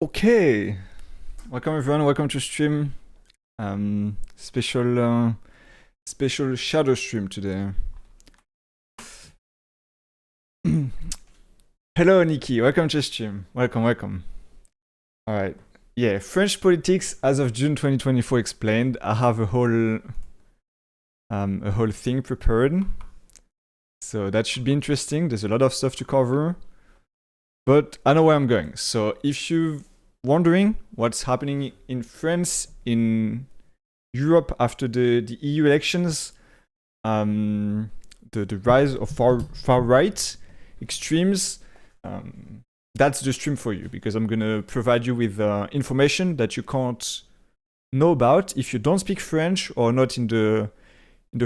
Okay, welcome everyone. Welcome to stream. Special shadow stream today. Hello, Nikki. Welcome to stream. Welcome. All right. Yeah, French politics as of June 2024 explained. I have a whole thing prepared, so that should be interesting. There's a lot of stuff to cover, but I know where I'm going. So if you're wondering what's happening in France, in Europe after the EU elections, the rise of far right extremes, that's the stream for you, because I'm gonna provide you with information that you can't know about if you don't speak French or not in the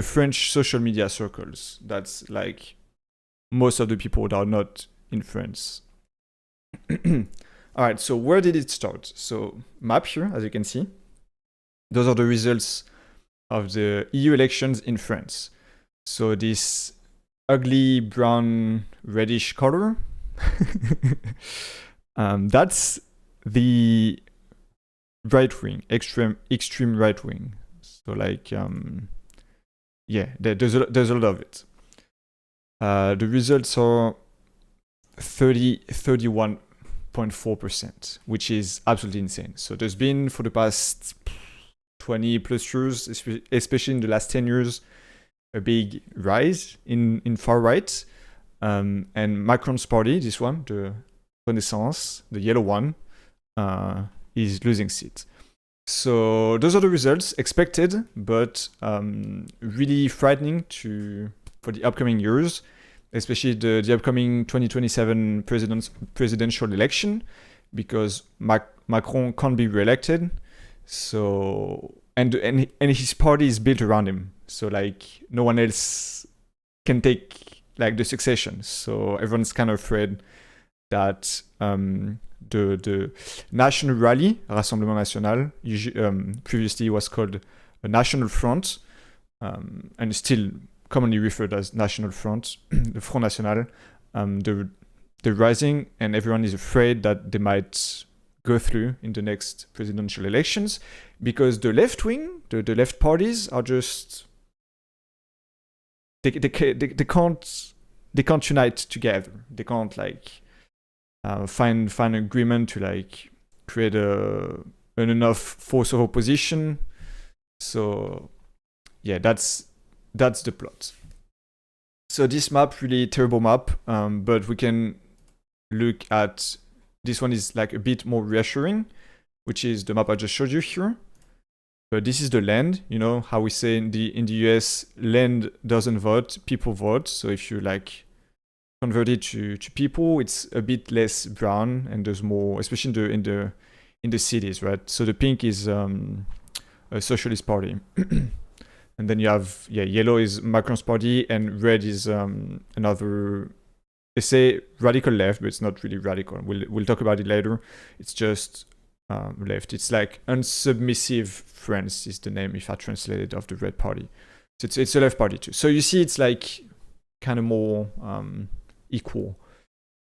French social media circles. That's like most of the people that are not in France. All right, so where did it start? So map here, as you can see. Those are the results of the EU elections in France. So this ugly brown reddish color, that's the right wing, extreme right wing. So like, yeah, there's a lot of it. The results are 31.4%, which is absolutely insane. So there's been, for the past 20 plus years, especially in the last 10 years, a big rise in far right. And Macron's party, this one, the Renaissance, the yellow one, is losing seats. So those are the results expected, but really frightening for the upcoming years, especially the upcoming 2027 presidential election, because Macron can't be re-elected. So and his party is built around him. So like no one else can take like the succession. So everyone's kind of afraid that the National Rally, Rassemblement National, previously was called a National Front, and still commonly referred as National Front, the Front National, they're rising, and everyone is afraid that they might go through in the next presidential elections, because the left wing, the left parties are just they can't unite together. They can't like find an agreement to like create an enough force of opposition. So yeah, that's the plot. So this map, really terrible map, but we can look at this one is like a bit more reassuring, which is the map I just showed you here. But this is the land. You know how we say in the US, land doesn't vote, people vote. So if you like convert it to people, it's a bit less brown, and there's more, especially in the cities, right? So the pink is a socialist party. And then you have, yellow is Macron's party, and red is another, they say radical left, but it's not really radical. We'll talk about it later. It's just left. It's like unsubmissive France is the name, if I translate it, of the red party. So it's a left party too. So you see it's like kind of more equal,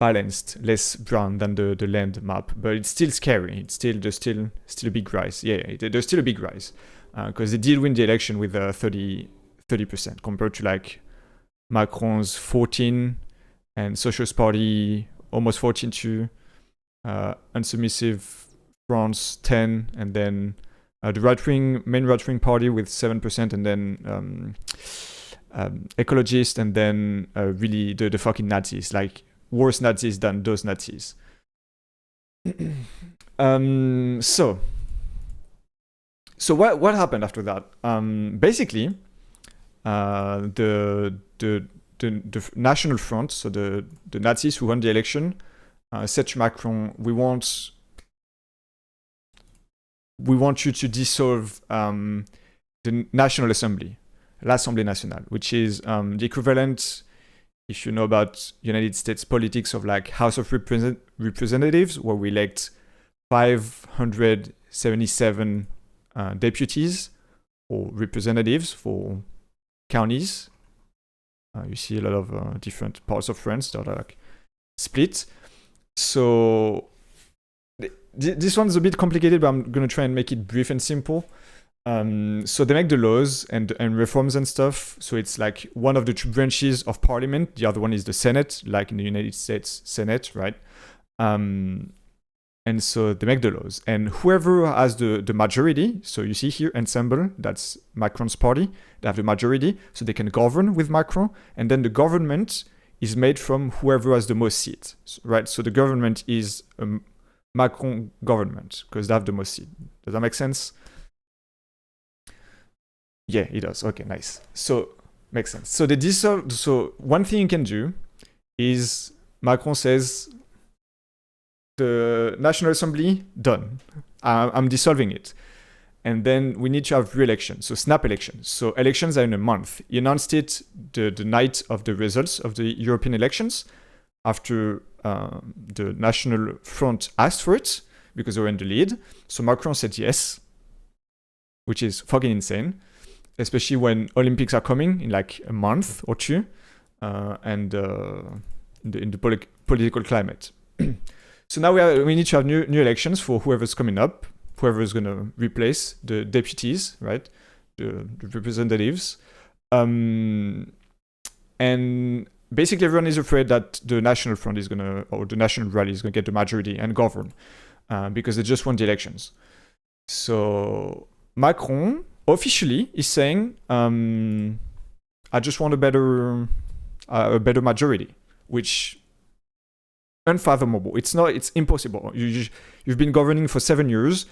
balanced, less brown than the land map, but it's still scary. There's still a big rise. There's still a big rise. Because they did win the election with 30% compared to like Macron's 14 and Socialist Party almost 14 too, unsubmissive France 10, and then the main right wing party with 7%, and then ecologist, and then really the fucking Nazis, like worse Nazis than those Nazis. So what happened after that? Basically, the National Front, so the Nazis who won the election, said to Macron, "We want you to dissolve the National Assembly, l'Assemblée Nationale, which is the equivalent, if you know about United States politics, of like House of Representatives, where we elect 577 deputies or representatives for counties. You see a lot of different parts of France that are like split. So this one's a bit complicated, but I'm gonna try and make it brief and simple. So they make the laws and reforms and stuff. So it's like one of the two branches of parliament. The other one is the Senate, like in the United States Senate, right? And so they make the laws. And whoever has the majority, so you see here, Ensemble, that's Macron's party, they have the majority, so they can govern with Macron. And then the government is made from whoever has the most seats, right? So the government is a Macron government, because they have the most seats. Does that make sense? Yeah, it does. Okay, nice. So, makes sense. So so one thing you can do is Macron says, the National Assembly, done. I'm dissolving it. And then we need to have re-elections, so snap elections. So elections are in a month. He announced it the night of the results of the European elections after the National Front asked for it because they were in the lead. So Macron said yes, which is fucking insane, especially when Olympics are coming in like a month or two and in the political climate. So now we need to have new elections for whoever's coming up, whoever is going to replace the deputies, right? The representatives. And basically everyone is afraid that the National Front is going to, or the National Rally is going to get the majority and govern because they just won the elections. So Macron officially is saying, I just want a better majority, which unfathomable. It's impossible. You've been governing for 7 years.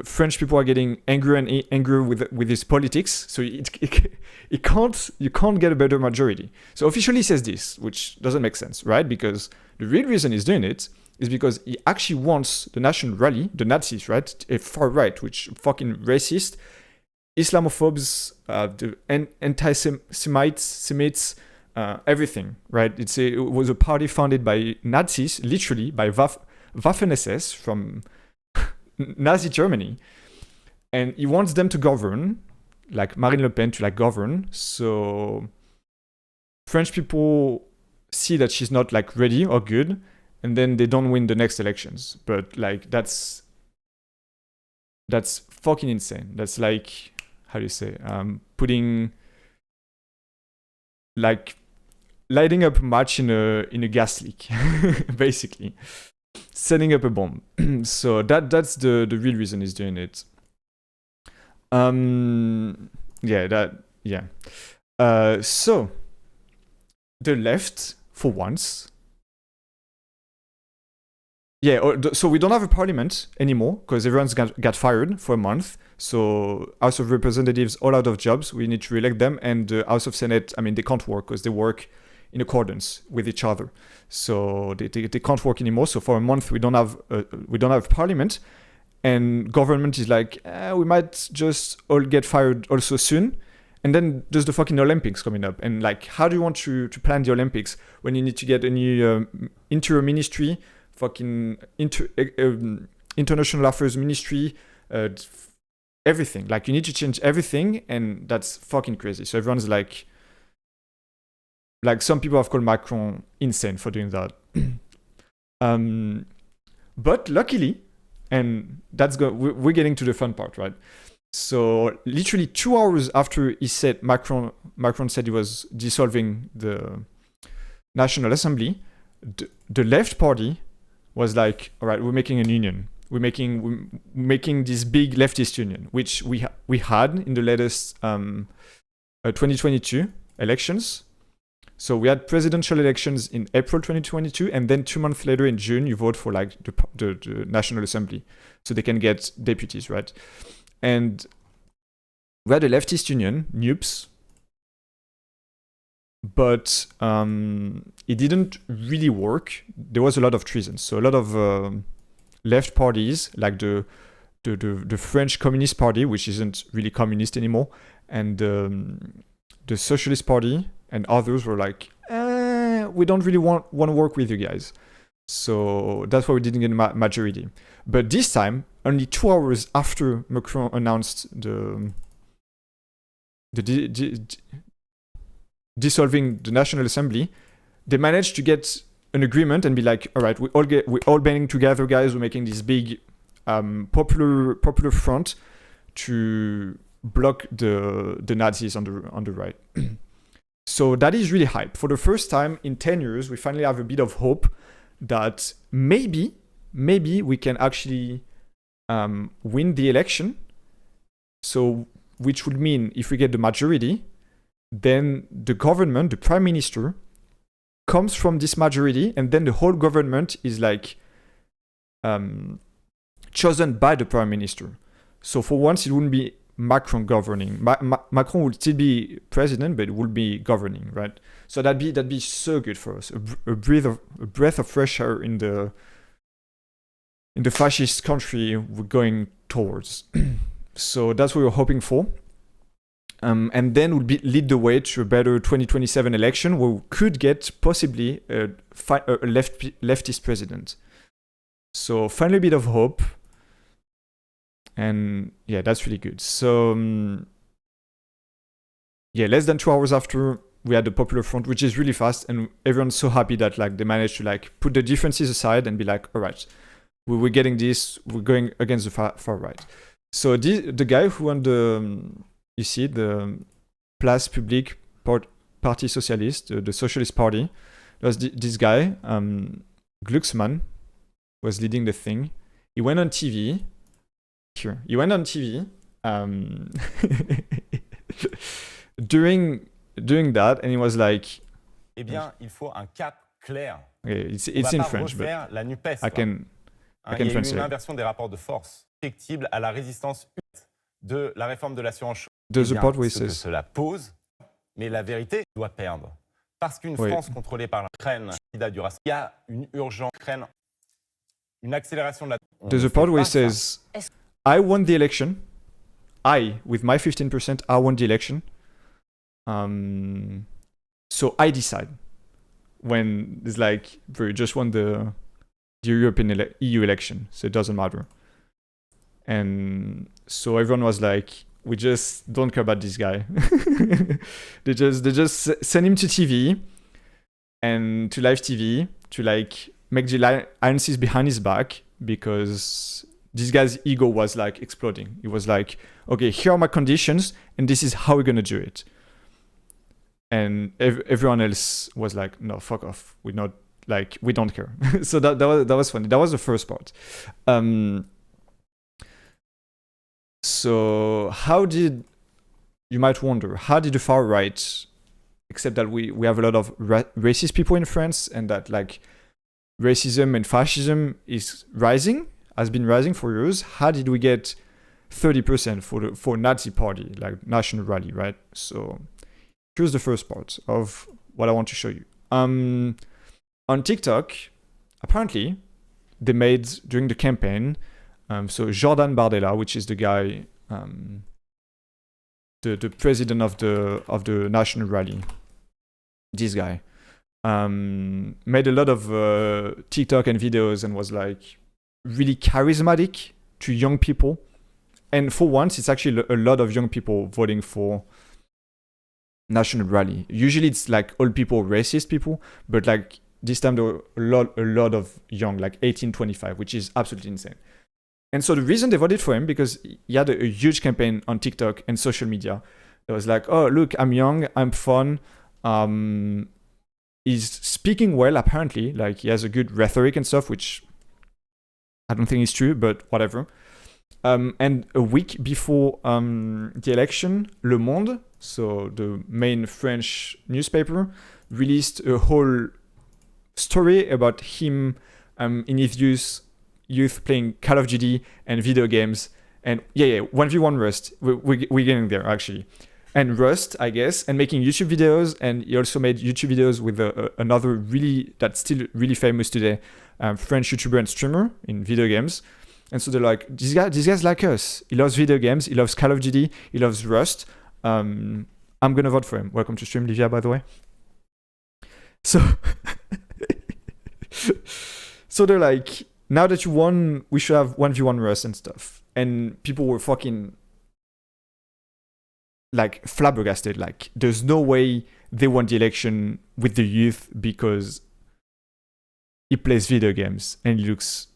French people are getting angrier and angrier with his politics. So you can't get a better majority. So officially he says this, which doesn't make sense, right? Because the real reason he's doing it is because he actually wants the National Rally, the Nazis, right? A far right, which fucking racist, Islamophobes, the anti-Semites, everything, right? It was a party founded by Nazis, literally by Waffen-SS from Nazi Germany, and he wants them to govern, like Marine Le Pen to like govern. So French people see that she's not like ready or good, and then they don't win the next elections. But like that's fucking insane. That's like, how do you say, putting like lighting up a match in a gas leak, basically setting up a bomb. So that's the real reason he's doing it. So the left, for once, so we don't have a parliament anymore because everyone's got fired for a month. So House of Representatives all out of jobs. We need to re-elect them, and the House of Senate, I mean, they can't work because they work in accordance with each other. So they can't work anymore. So for a month we don't have parliament, and government is like, we might just all get fired also soon. And then there's the fucking Olympics coming up, and like, how do you want to plan the Olympics when you need to get a new interior ministry, fucking international affairs ministry, everything. Like, you need to change everything, and that's fucking crazy. So everyone's like some people have called Macron insane for doing that. But luckily, and we're getting to the fun part, right? So literally 2 hours after he said, Macron said he was dissolving the National Assembly, the left party was like, all right, we're making a union. We're making this big leftist union, which we had in the latest 2022 elections. So we had presidential elections in April 2022, and then 2 months later in June, you vote for like the National Assembly, so they can get deputies, right? And we had a leftist union, NUPS, but it didn't really work. There was a lot of treason. So a lot of left parties, like the French Communist Party, which isn't really communist anymore, and the Socialist Party and others were like, we don't really want to work with you guys. So that's why we didn't get a majority. But this time, only 2 hours after Macron announced the dissolving the National Assembly, they managed to get an agreement and be like, all right, we're all banding together, guys. We're making this big popular front to block the Nazis on the right. So that is really hype. For the first time in 10 years, we finally have a bit of hope that maybe we can actually win the election. So, which would mean if we get the majority, then the government, the prime minister, comes from this majority, and then the whole government is like chosen by the prime minister. So for once, it wouldn't be Macron governing. Macron would still be president, but it would be governing, right? So that'd be so good for us. A breath of fresh air in the fascist country we're going towards. So that's what we're hoping for. And then would lead the way to a better 2027 election where we could get possibly a leftist president. So finally a bit of hope. And yeah, that's really good. So less than 2 hours after, we had the Popular Front, which is really fast, and everyone's so happy that like they managed to like put the differences aside and be like, all right, we're getting this, we're going against the far right. So the guy who won the Place Publique Parti Socialiste, the Socialist Party, was this guy, Glucksmann, was leading the thing. He went on TV. He went on TV during that, and he was like, eh bien, il faut un cap clair. Okay, it's in French, but la NUPES, I can il y a eu translate. une inversion des rapports de force effectible à la résistance de la réforme de l'assurance. There's a part where he Ce que says, cela pose, mais la vérité doit perdre. Parce qu'une France contrôlée par l'Ukraine, il y a une urgence Ukraine, une accélération de la. There's a part where he says, I won the election. With my 15%, I won the election. So I decide. When it's like, bro, you just won the European EU election, so it doesn't matter. And so everyone was like, we just don't care about this guy. they just send him to TV and to live TV to like make the alliances behind his back, because this guy's ego was like exploding. He was like, okay, here are my conditions and this is how we're gonna do it. And everyone else was like, no, fuck off. We're not like, we don't care. So that was funny. That was the first part. So you might wonder, how did the far right, except that we have a lot of racist people in France, and that like racism and fascism has been rising for years. How did we get 30% for Nazi party, like National Rally, right? So here's the first part of what I want to show you. On TikTok, apparently, they made during the campaign, so Jordan Bardella, which is the guy, the president of the National Rally, this guy, made a lot of TikTok and videos and was like really charismatic to young people. And for once, it's actually a lot of young people voting for National Rally. Usually it's like old people, racist people, but like this time there were a lot of young, like 18-25, which is absolutely insane. And so the reason they voted for him, because he had a huge campaign on TikTok and social media. It was like, oh, look, I'm young, I'm fun. He's speaking well, apparently. Like, he has a good rhetoric and stuff, which I don't think is true, but whatever. And a week before the election, Le Monde, so the main French newspaper, released a whole story about him in his youth playing Call of Duty and video games. And 1v1 Rust. We're getting there, actually. And Rust, I guess, and making YouTube videos. And he also made YouTube videos with another that's still really famous today, French YouTuber and streamer in video games. And so they're like, this guy's like us. He loves video games. He loves Call of Duty. He loves Rust. I'm going to vote for him. Welcome to stream, Livia, by the way. So, so they're like, now that you won, we should have 1v1 Rust and stuff. And people were fucking like flabbergasted. Like, there's no way they won the election with the youth, because he plays video games and he looks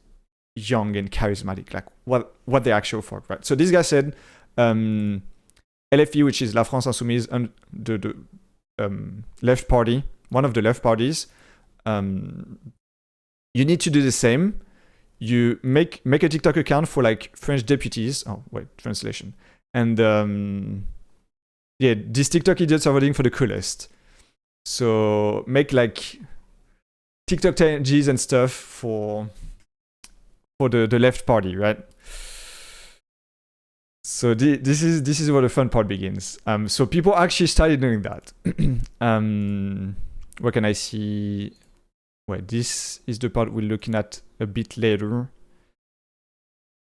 young and charismatic, like what they actually for, right? So this guy said, LFI, which is La France Insoumise, and the left party, one of the left parties, you need to do the same. You make a TikTok account for like French deputies. Oh wait, translation. And these TikTok idiots are voting for the coolest. So make like TikTok challenges and stuff for the left party, right? So this is where the fun part begins. So people actually started doing that. What can I see? Wait, this is the part we're looking at a bit later.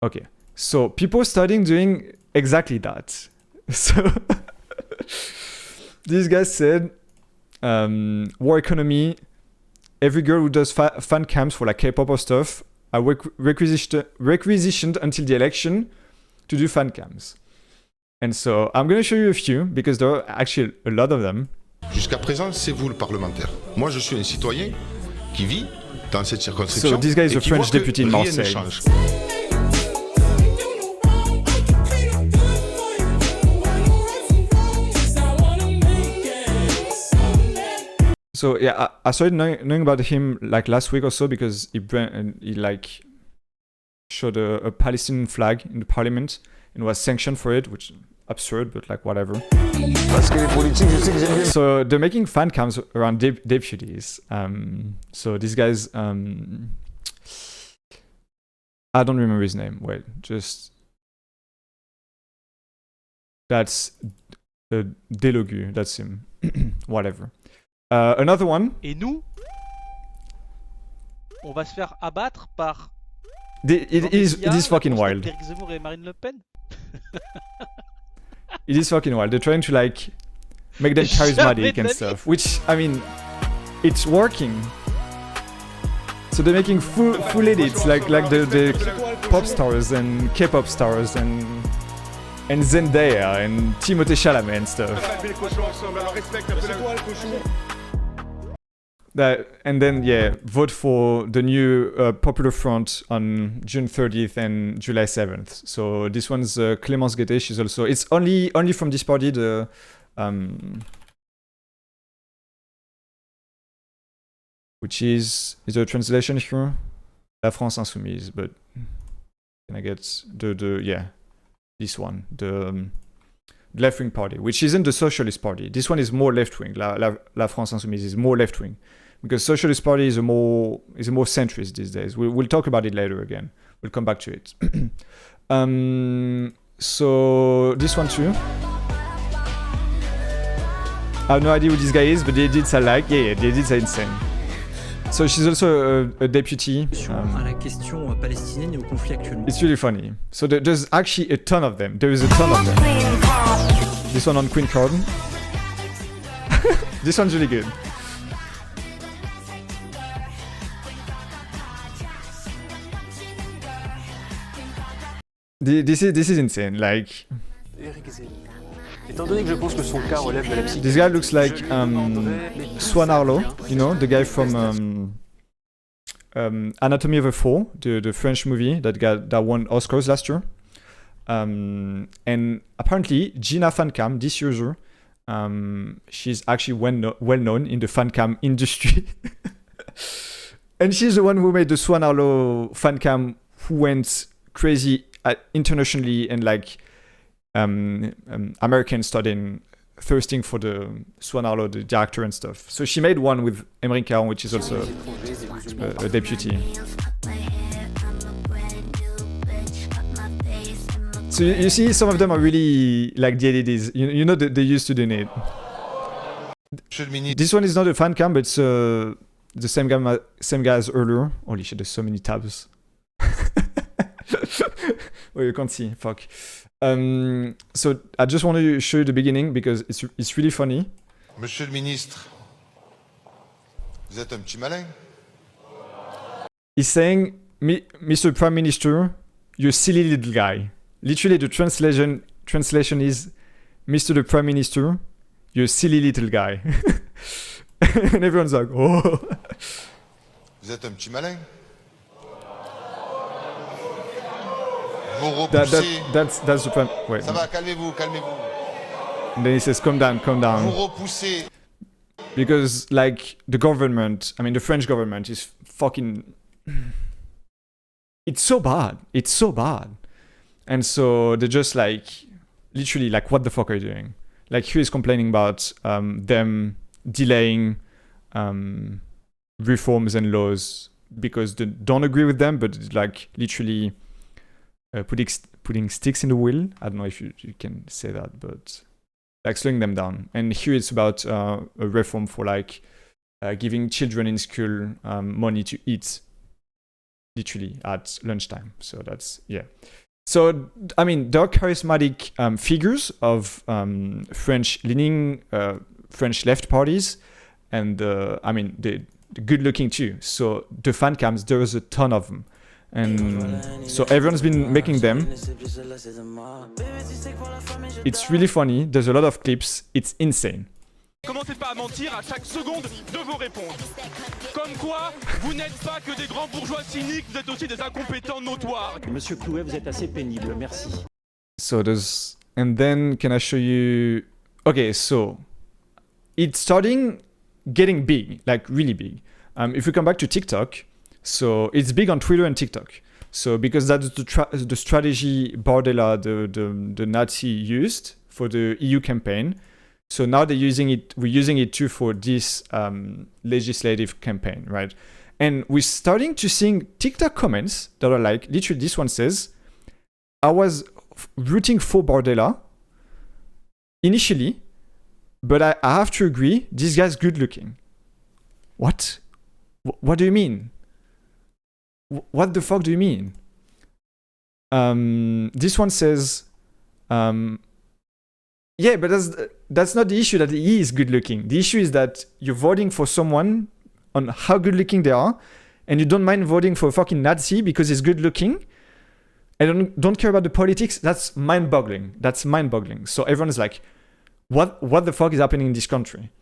Okay, so people starting doing exactly that. So this guy said, war economy, every girl who does fan cams for like K-pop or stuff are requisitioned until the election to do fan cams. And so I'm going to show you a few because there are actually a lot of them. Jusqu'à présent, c'est vous le parlementaire. Moi, je suis un citoyen qui vit dans cette circonscription. So this guy is a French deputy in Marseille. So yeah, I started knowing about him like last week or so because he like showed a Palestinian flag in the parliament and was sanctioned for it, which is absurd, but like whatever. So they're making fan cams around deputies. So these guys, I don't remember his name. Wait, that's Delogu. That's him. Whatever. Another one. Et nous, on va se faire abattre par. It is fucking wild. Éric Zemmour et Marine Le Pen. It is fucking wild. They're trying to like make them charismatic and stuff, which I mean, it's working. So they're making full edits like the pop stars and K-pop stars and Zendaya and Timothée Chalamet and stuff. And then vote for the new Popular Front on June 30th and July 7th. So this one's Clémence Guettet. She's also, it's only from this party, the which is there a translation here? La France Insoumise, but can I get this one, the left-wing party, which isn't the Socialist Party. This one is more left-wing. La France Insoumise is more left-wing. Because Socialist Party is a more centrist these days. We'll talk about it later again. We'll come back to it. So this one too. I have no idea who this guy is, but the edits are like, the edits are insane. So she's also a deputy. À la question palestinienne et au conflit actuellement. It's really funny. So there's actually a ton of them. There is a ton of them. This one on Queen Card. This one's really good. This is insane. Like, Étant donné que je pense que son cas relève de la psychiatrie. This guy looks like Swan Arlo, you know, the guy from Anatomy of a Fall, the French movie that won Oscars last year. And apparently, Gina Fancam, this user, she's actually well known in the fancam industry. And she's the one who made the Swan Arlo fancam, who went crazy internationally, and like Americans started thirsting for the Swan Arlo, the actor and stuff. So she made one with Emmerich Caron, which is also a deputy. So you see, some of them are really like the LEDs. You know that they used to donate. This one is not a fan cam, but it's the same guy as earlier. Holy shit, there's so many tabs. Oh, you can't see. Fuck. So I just wanted to show you the beginning because it's really funny. Monsieur le ministre, vous êtes un petit malin. He's saying, Mr. Prime Minister, you silly little guy. Literally, the translation is, Mr. the Prime Minister, you silly little guy. And everyone's like, oh. Vous êtes un petit malin. Vous repoussez. That's the point. Wait. Ça va, calmez-vous, calmez-vous. And then he says, calm down, calm down. Vous repoussez. Because, like, the government, I mean, the French government is fucking... It's so bad. It's so bad. And so they're just like, literally, like, what the fuck are you doing? Like, he is complaining about them delaying reforms and laws because they don't agree with them, but, like, literally putting sticks in the wheel. I don't know if you can say that, but... like slowing them down. And here it's about a reform for like giving children in school money to eat literally at lunchtime. So that's, yeah. So, I mean, there are charismatic figures of French-leaning French left parties. And, I mean, they're good looking too. So the Fancams, there's a ton of them. And so everyone's been making them. It's really funny. There's a lot of clips. It's insane. Commencez pas à mentir à chaque seconde de vos réponses. Comme quoi, vous n'êtes pas que des grands bourgeois cyniques, vous êtes aussi des incompétents notoires. Monsieur Clouet, vous êtes assez pénible, merci. So there's... And then can I show you... Okay, so it's starting getting big, like really big. If we come back to TikTok, so it's big on Twitter and TikTok. So because that's the strategy Bardella, the Nazi, used for the EU campaign. So now they're using it. We're using it too for this legislative campaign, right? And we're starting to seeing TikTok comments that are like, literally, this one says, "I was rooting for Bardella initially, but I have to agree, this guy's good looking." What? What do you mean? What the fuck do you mean? This one says, yeah, but that's not the issue that he is good looking. The issue is that you're voting for someone on how good looking they are, and you don't mind voting for a fucking Nazi because he's good looking, and don't care about the politics. That's mind-boggling. That's mind-boggling. So everyone is like, what the fuck is happening in this country?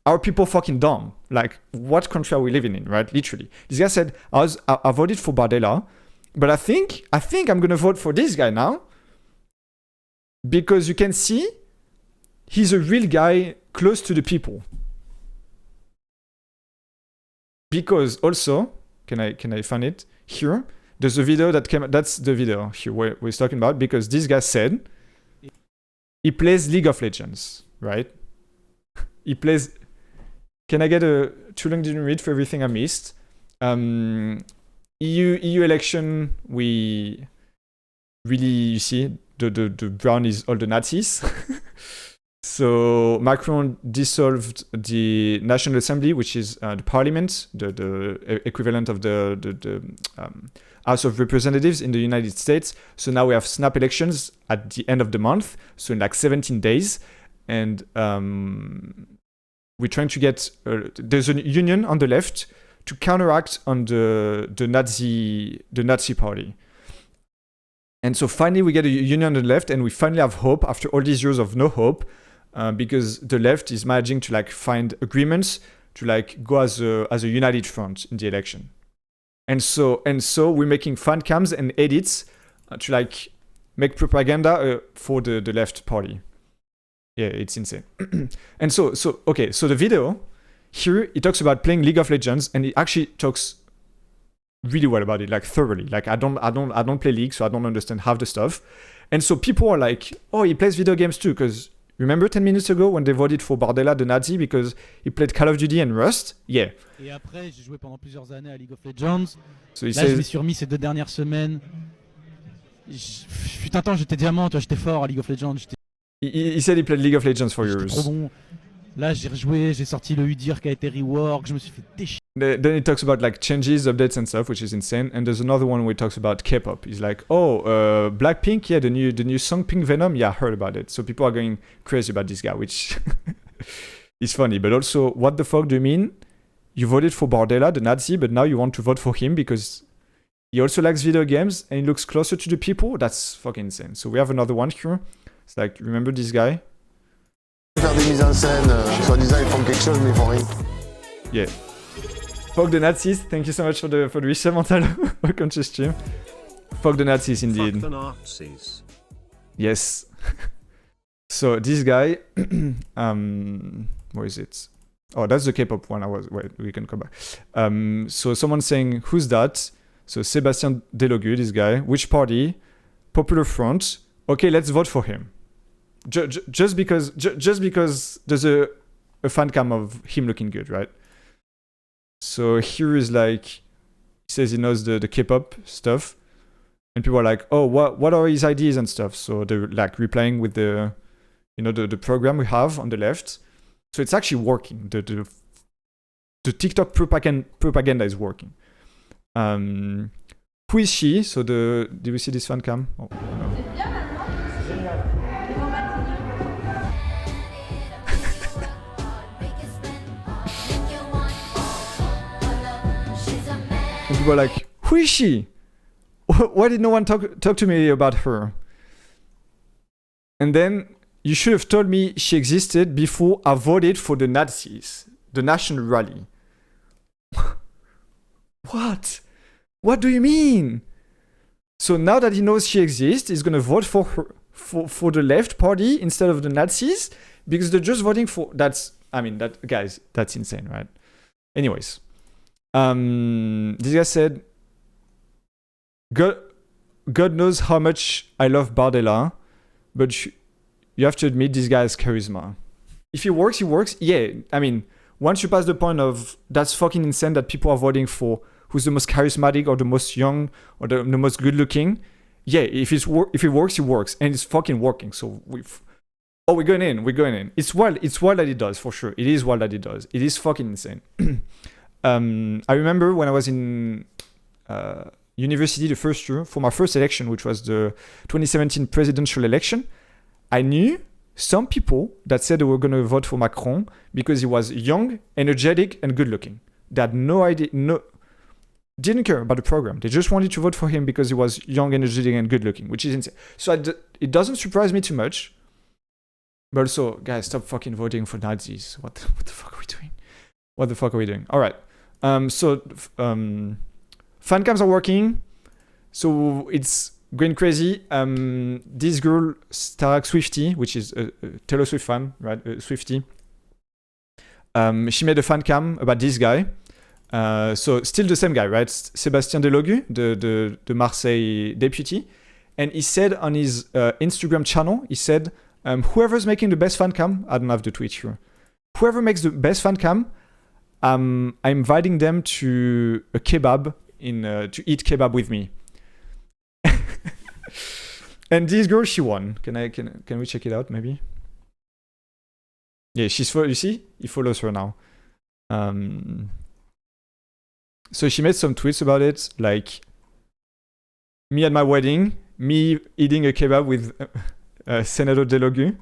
Are people fucking dumb? Like, what country are we living in, right? Literally. This guy said, I voted for Bardella, but I think I'm going to vote for this guy now. Because you can see, he's a real guy close to the people. Because also, can I find it? Here, there's a video that came, that's the video here where we're talking about, because this guy said, he plays League of Legends, right? He plays... Can I get a too long didn't read for everything I missed? EU election, we really, you see, the brown is all the Nazis. So Macron dissolved the National Assembly, which is the parliament, the equivalent of the House of Representatives in the United States. So now we have snap elections at the end of the month, so in like 17 days. And we're trying to get there's a union on the left to counteract on the Nazi party. And so finally we get a union on the left, and we finally have hope after all these years of no hope, because the left is managing to like find agreements to like go as a united front in the election. And so we're making fan cams and edits to like make propaganda for the left party. Yeah, it's insane. And so okay, so the video here, it talks about playing League of Legends, and it actually talks really well about it, like thoroughly. Like I don't play League, so I don't understand half the stuff. And so people are like, oh, he plays video games too, because remember 10 minutes ago when they voted for Bardella, the Nazi, because he played Call of Duty and Rust? Yeah. Et après, j'ai joué pendant plusieurs années à League of Legends. So là, je m'y suis remis ces 2 dernières semaines. Putain, attends, j'étais diamant, toi, j'étais fort à League of Legends. He said he played League of Legends for years. Trop bon. Là, j'ai rejoué, j'ai sorti le Udir qui a été rework, je me suis fait déchirer. Then he talks about like changes, updates and stuff, which is insane. And there's another one where he talks about K-pop. He's like, oh, Blackpink, yeah, the new song Pink Venom, yeah, I heard about it. So people are going crazy about this guy, which is funny. But also, what the fuck do you mean? You voted for Bardella, the Nazi, but now you want to vote for him because he also likes video games and he looks closer to the people? That's fucking insane. So we have another one here. It's like, remember this guy? Faire des mises en scène, soi-disant ils font quelque chose mais ils font rien. Yeah. Fuck the Nazis. Thank you so much for the resub, welcome to stream. Fuck the Nazis, indeed. Fuck the Nazis. Yes. So this guy, where is it? Oh, that's the K-pop one. Wait, we can come back. So someone's saying, who's that? So Sébastien Delogu, this guy. Which party? Popular Front. Okay, let's vote for him. Just because there's a fan cam of him looking good, right? So here is like, he says he knows the K-pop stuff, and people are like, oh, what are his ideas and stuff? So they're like replying with the program we have on the left. So it's actually working. The TikTok propaganda is working. Who is she? So did we see this fan cam? Oh, no. And people are like, who is she? Why did no one talk to me about her? And then you should have told me she existed before I voted for the Nazis, the National Rally. What? What do you mean? So now that he knows she exists, he's gonna vote for her, for the left party instead of the Nazis because they're just voting for. Guys, that's insane, right? Anyways, this guy said, God knows how much I love Bardella, but you have to admit this guy has charisma. If he works, he works. Yeah, I mean, once you pass the point of that's fucking insane that people are voting for who's the most charismatic or the most young or the most good looking. Yeah, if it works, it works, and it's fucking working. So we're going in. It's wild that it does, for sure. It is wild that it does. It is fucking insane. I remember when I was in university the first year for my first election, which was the 2017 presidential election. I knew some people that said they were going to vote for Macron because he was young, energetic, and good looking. They had no idea, didn't care about the program. They just wanted to vote for him because he was young, energetic, and good looking, which is insane. So it doesn't surprise me too much. But also, guys, stop fucking voting for Nazis. What the fuck are we doing? What the fuck are we doing? All right. Fan cams are working. So it's going crazy. This girl, Starak Swifty, which is a Taylor Swift fan, right? Swifty. She made a fan cam about this guy. So still the same guy, right? Sébastien Delogu, the Marseille deputy. And he said on his Instagram channel, he said, whoever's making the best fan cam, I don't have the tweet here. Whoever makes the best fan cam, I'm inviting them to a kebab to eat kebab with me. And this girl, she won. Can we check it out maybe? Yeah, you see? He follows her now. So she made some tweets about it, like me at my wedding, me eating a kebab with Senator Delogu.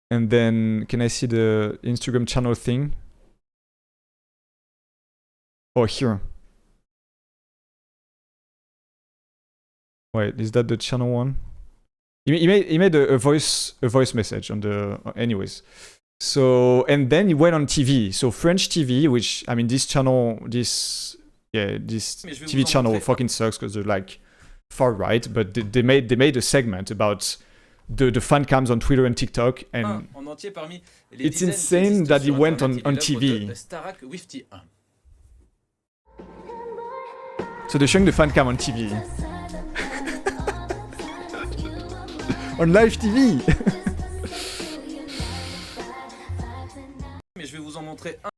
And then, can I see the Instagram channel thing? Oh, here. Wait, is that the channel one? He made a voice message on the. Anyways. So, and then he went on TV. So French TV, which, I mean, this TV channel fucking sucks because they're like far right, but they made a segment about the fan cams on Twitter and TikTok, and it's insane that he went on TV. So they're showing the fan cam on TV. On live TV. Mais je vais vous en montrer un.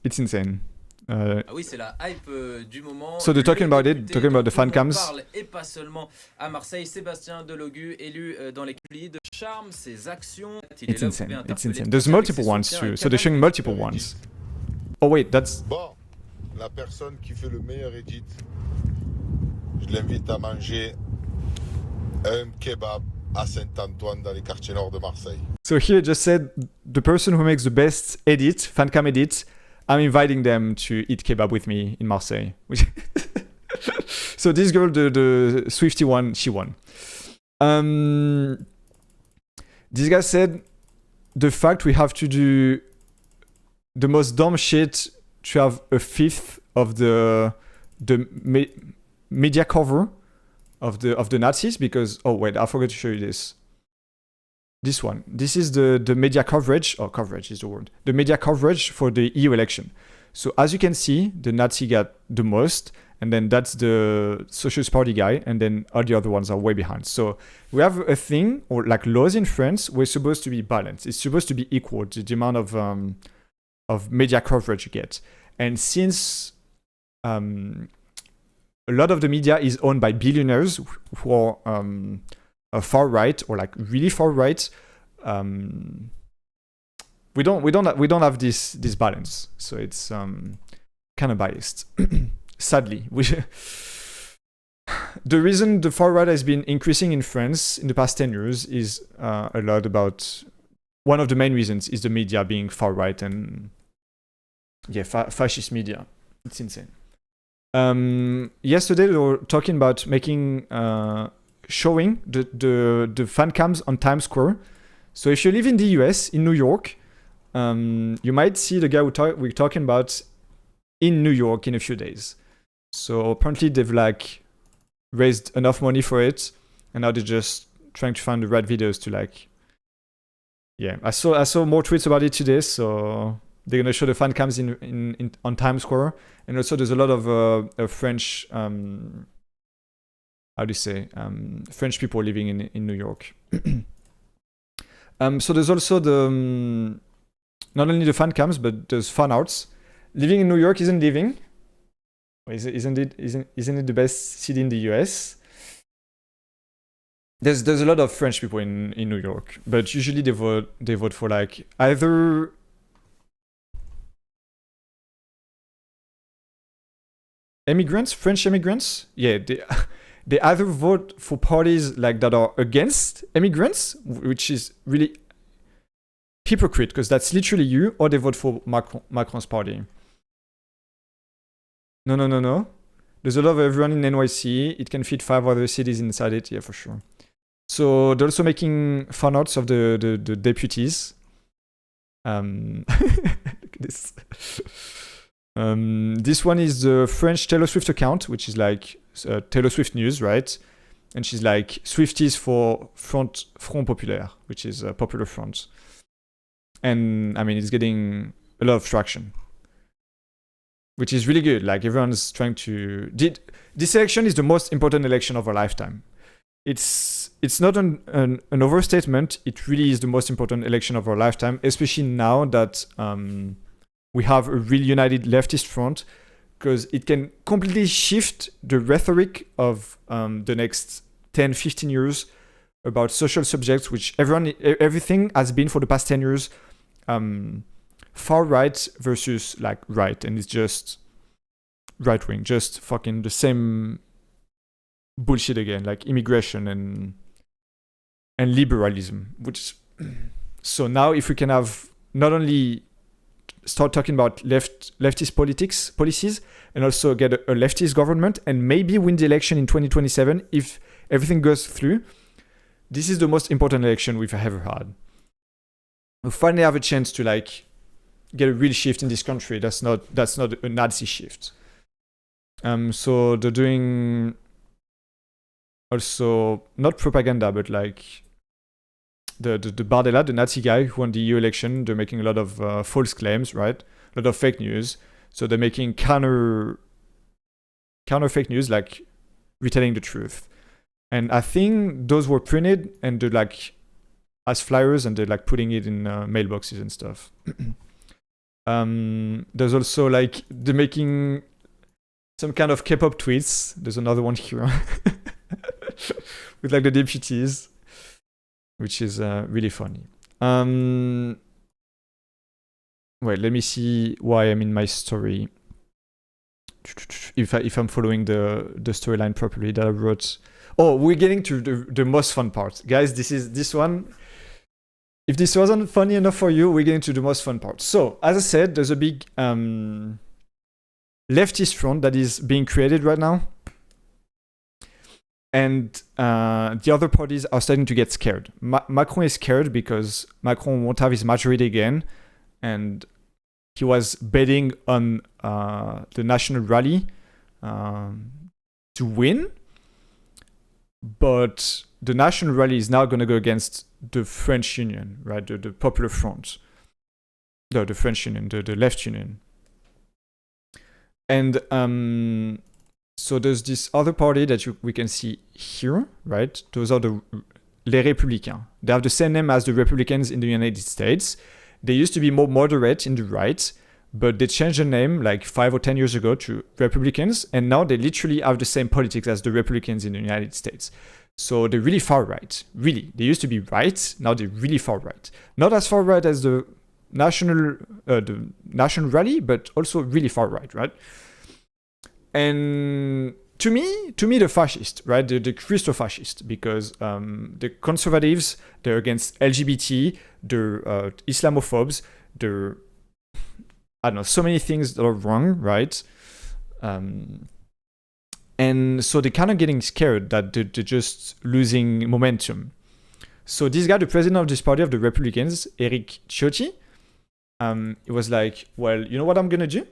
It's insane. Oui, c'est la hype du moment. So they're talking about the fan cams. Et pas seulement à Marseille, Sébastien Delogu, élu dans l'équipe de charme, ses actions. It's insane. It's insane. There's multiple ones too. So they're showing multiple ones. Oh wait, that's. Bon, la personne qui fait le meilleur edit, je l'invite à manger un kebab à Saint-Antoine dans les quartiers nord de Marseille. So here it just said the person who makes the best edit, fan cam edit, I'm inviting them to eat kebab with me in Marseille. So this girl, the Swifty one, she won. This guy said the fact we have to do the most dumb shit to have a fifth of the media cover of the Nazis, because wait, I forgot to show you this. This one. This is the media coverage, or coverage is the word. The media coverage for the EU election. So as you can see, the Nazi got the most, and then that's the Socialist Party guy, and then all the other ones are way behind. So we have a thing, or like laws in France, we're supposed to be balanced. It's supposed to be equal to the amount of media coverage you get. And since a lot of the media is owned by billionaires who are far right, or like really far right, we don't have this balance. So it's kind of biased. Sadly, the reason the far right has been increasing in France in the past 10 years is a lot about, one of the main reasons is the media being far right and fascist media. It's insane. Yesterday they were talking about making showing the fan cams on Times Square. So if you live in the US, in New York, you might see the guy we're talking about in New York in a few days. So apparently they've like raised enough money for it, and now they're just trying to find the right videos to like. Yeah, I saw more tweets about it today. So they're gonna show the fan cams on Times Square, and also there's a lot of French how do you say French people living in New York. So there's also the not only the fan cams, but there's fan arts. Living in New York isn't living. Isn't it the best city in the US? There's a lot of French people in New York, but usually they vote for like either French immigrants. Yeah, they either vote for parties like that are against immigrants, which is really hypocrite because that's literally you, or they vote for Macron's party. No. There's a lot of everyone in NYC. It can fit 5 other cities inside it, yeah, for sure. So they're also making fan arts of the deputies. Look at this. This one is the French Taylor Swift account, which is like Taylor Swift news, right? And she's like Swifties for Front Populaire, which is a popular front. And I mean, it's getting a lot of traction, which is really good. Like everyone's trying to. This election is the most important election of our lifetime. It's not an overstatement. It really is the most important election of our lifetime, especially now that we have a really united leftist front, because it can completely shift the rhetoric of the next 10, 15 years about social subjects, which everything has been for the past 10 years. Far right versus like right, and it's just right wing, just fucking the same bullshit again, like immigration and liberalism. Which so now if we can have not only start talking about leftist policies, and also get a leftist government, and maybe win the election in 2027 if everything goes through, this is the most important election we've ever had. We finally have a chance to like get a real shift in this country. That's not a Nazi shift. So they're doing also not propaganda, but like the Bardella, the Nazi guy who won the EU election. They're making a lot of false claims, right? A lot of fake news. So they're making counter fake news, like retelling the truth. And I think those were printed and they're like as flyers, and they're like putting it in mailboxes and stuff. There's also like they're making some kind of K-pop tweets. There's another one here with like the deputies, which is really funny. Wait, let me see why I'm in my story. If I'm following the storyline properly that I wrote. Oh, we're getting to the most fun part, guys. This one. If this wasn't funny enough for you, we're getting to the most fun part. So, as I said, there's a big leftist front that is being created right now. And the other parties are starting to get scared. Macron is scared because Macron won't have his majority again. And he was betting on the national rally to win, but the national rally is now going to go against the French Union, right? The Popular Front. No, the French Union, the Left Union. And so there's this other party that we can see here, right? Those are Les Républicains. They have the same name as the Republicans in the United States. They used to be more moderate in the right, but they changed the name like 5 or 10 years ago to Republicans, and now they literally have the same politics as the Republicans in the United States. So they're really far right, really. They used to be right, now they're really far right. Not as far right as the national rally, but also really far right? And to me, the fascist, right? The Christo-fascist, because the conservatives, they're against LGBT, they're Islamophobes, they're, I don't know, so many things that are wrong, right? And so they're kind of getting scared that they're just losing momentum. So this guy, the president of this party of the Republicans, Eric Ciotti, he was like, well, you know what I'm going to do?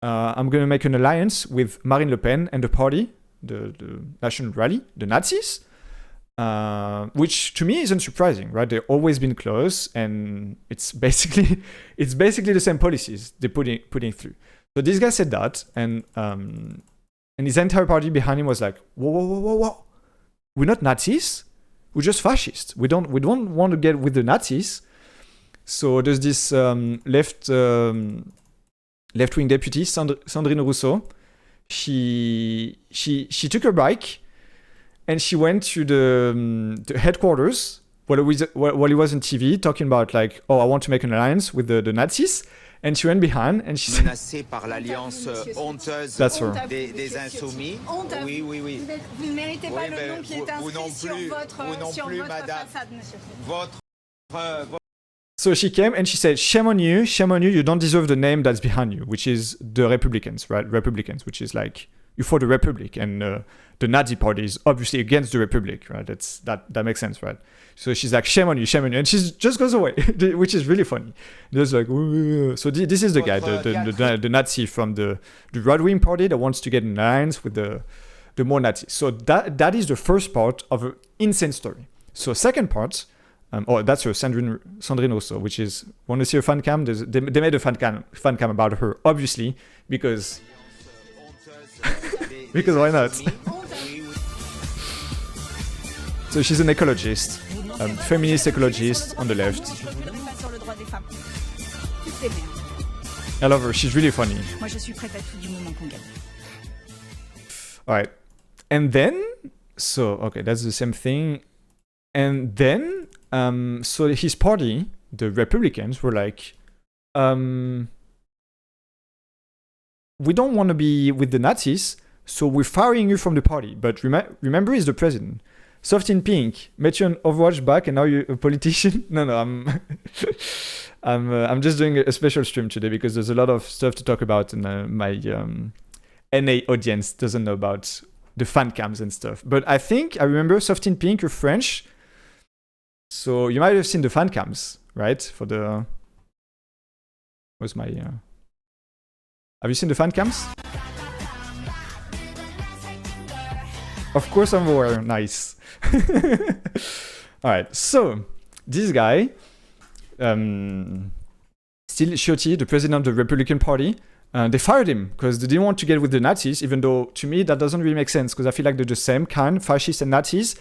I'm going to make an alliance with Marine Le Pen and the party, the National Rally, the Nazis, which to me isn't surprising, right? They've always been close, and it's basically the same policies they're putting through. So this guy said that, and his entire party behind him was like, whoa, we're not Nazis, we're just fascists. We don't want to get with the Nazis. So there's this left-wing deputy, Sandrine Rousseau. She took her bike and she went to the headquarters while he was on TV talking about like, oh, I want to make an alliance with the Nazis. And she went behind and she said, par l'alliance honteuse des insoumis. Oui. Vous ne méritez pas le nom qui est inscrit sur votre façade, monsieur. So she came and she said, shame on you, you don't deserve the name that's behind you, which is the Republicans, right? Republicans, which is like, you're for the Republic, and the Nazi party is obviously against the Republic, right? That makes sense, right? So she's like, shame on you, and she just goes away, which is really funny. There's like, so this is the guy, the Nazi from the right-wing party that wants to get in alliance with the more Nazis. So that is the first part of an insane story. So second part, that's her, Sandrine Rousseau, which is, want to see her fan cam? They made a fan cam about her, obviously, because why not? So she's an ecologist, feminist ecologist on the left. I love her, she's really funny. Alright, and then, so, okay, that's the same thing. And then, so his party, the Republicans, were like, we don't want to be with the Nazis, so we're firing you from the party. But remember, he's the president. Soft in pink, met you on Overwatch back, and now you're a politician. No, I'm just doing a special stream today because there's a lot of stuff to talk about, and my NA audience doesn't know about the fan cams and stuff. But I think I remember Soft in pink, you're French, so you might have seen the fan cams, right? For the where's my have you seen the fan cams? Of course I'm aware. Nice. Alright, so this guy, still Ciotti, the president of the Republican Party, they fired him because they didn't want to get with the Nazis, even though to me that doesn't really make sense because I feel like they're the same kind, fascists and Nazis.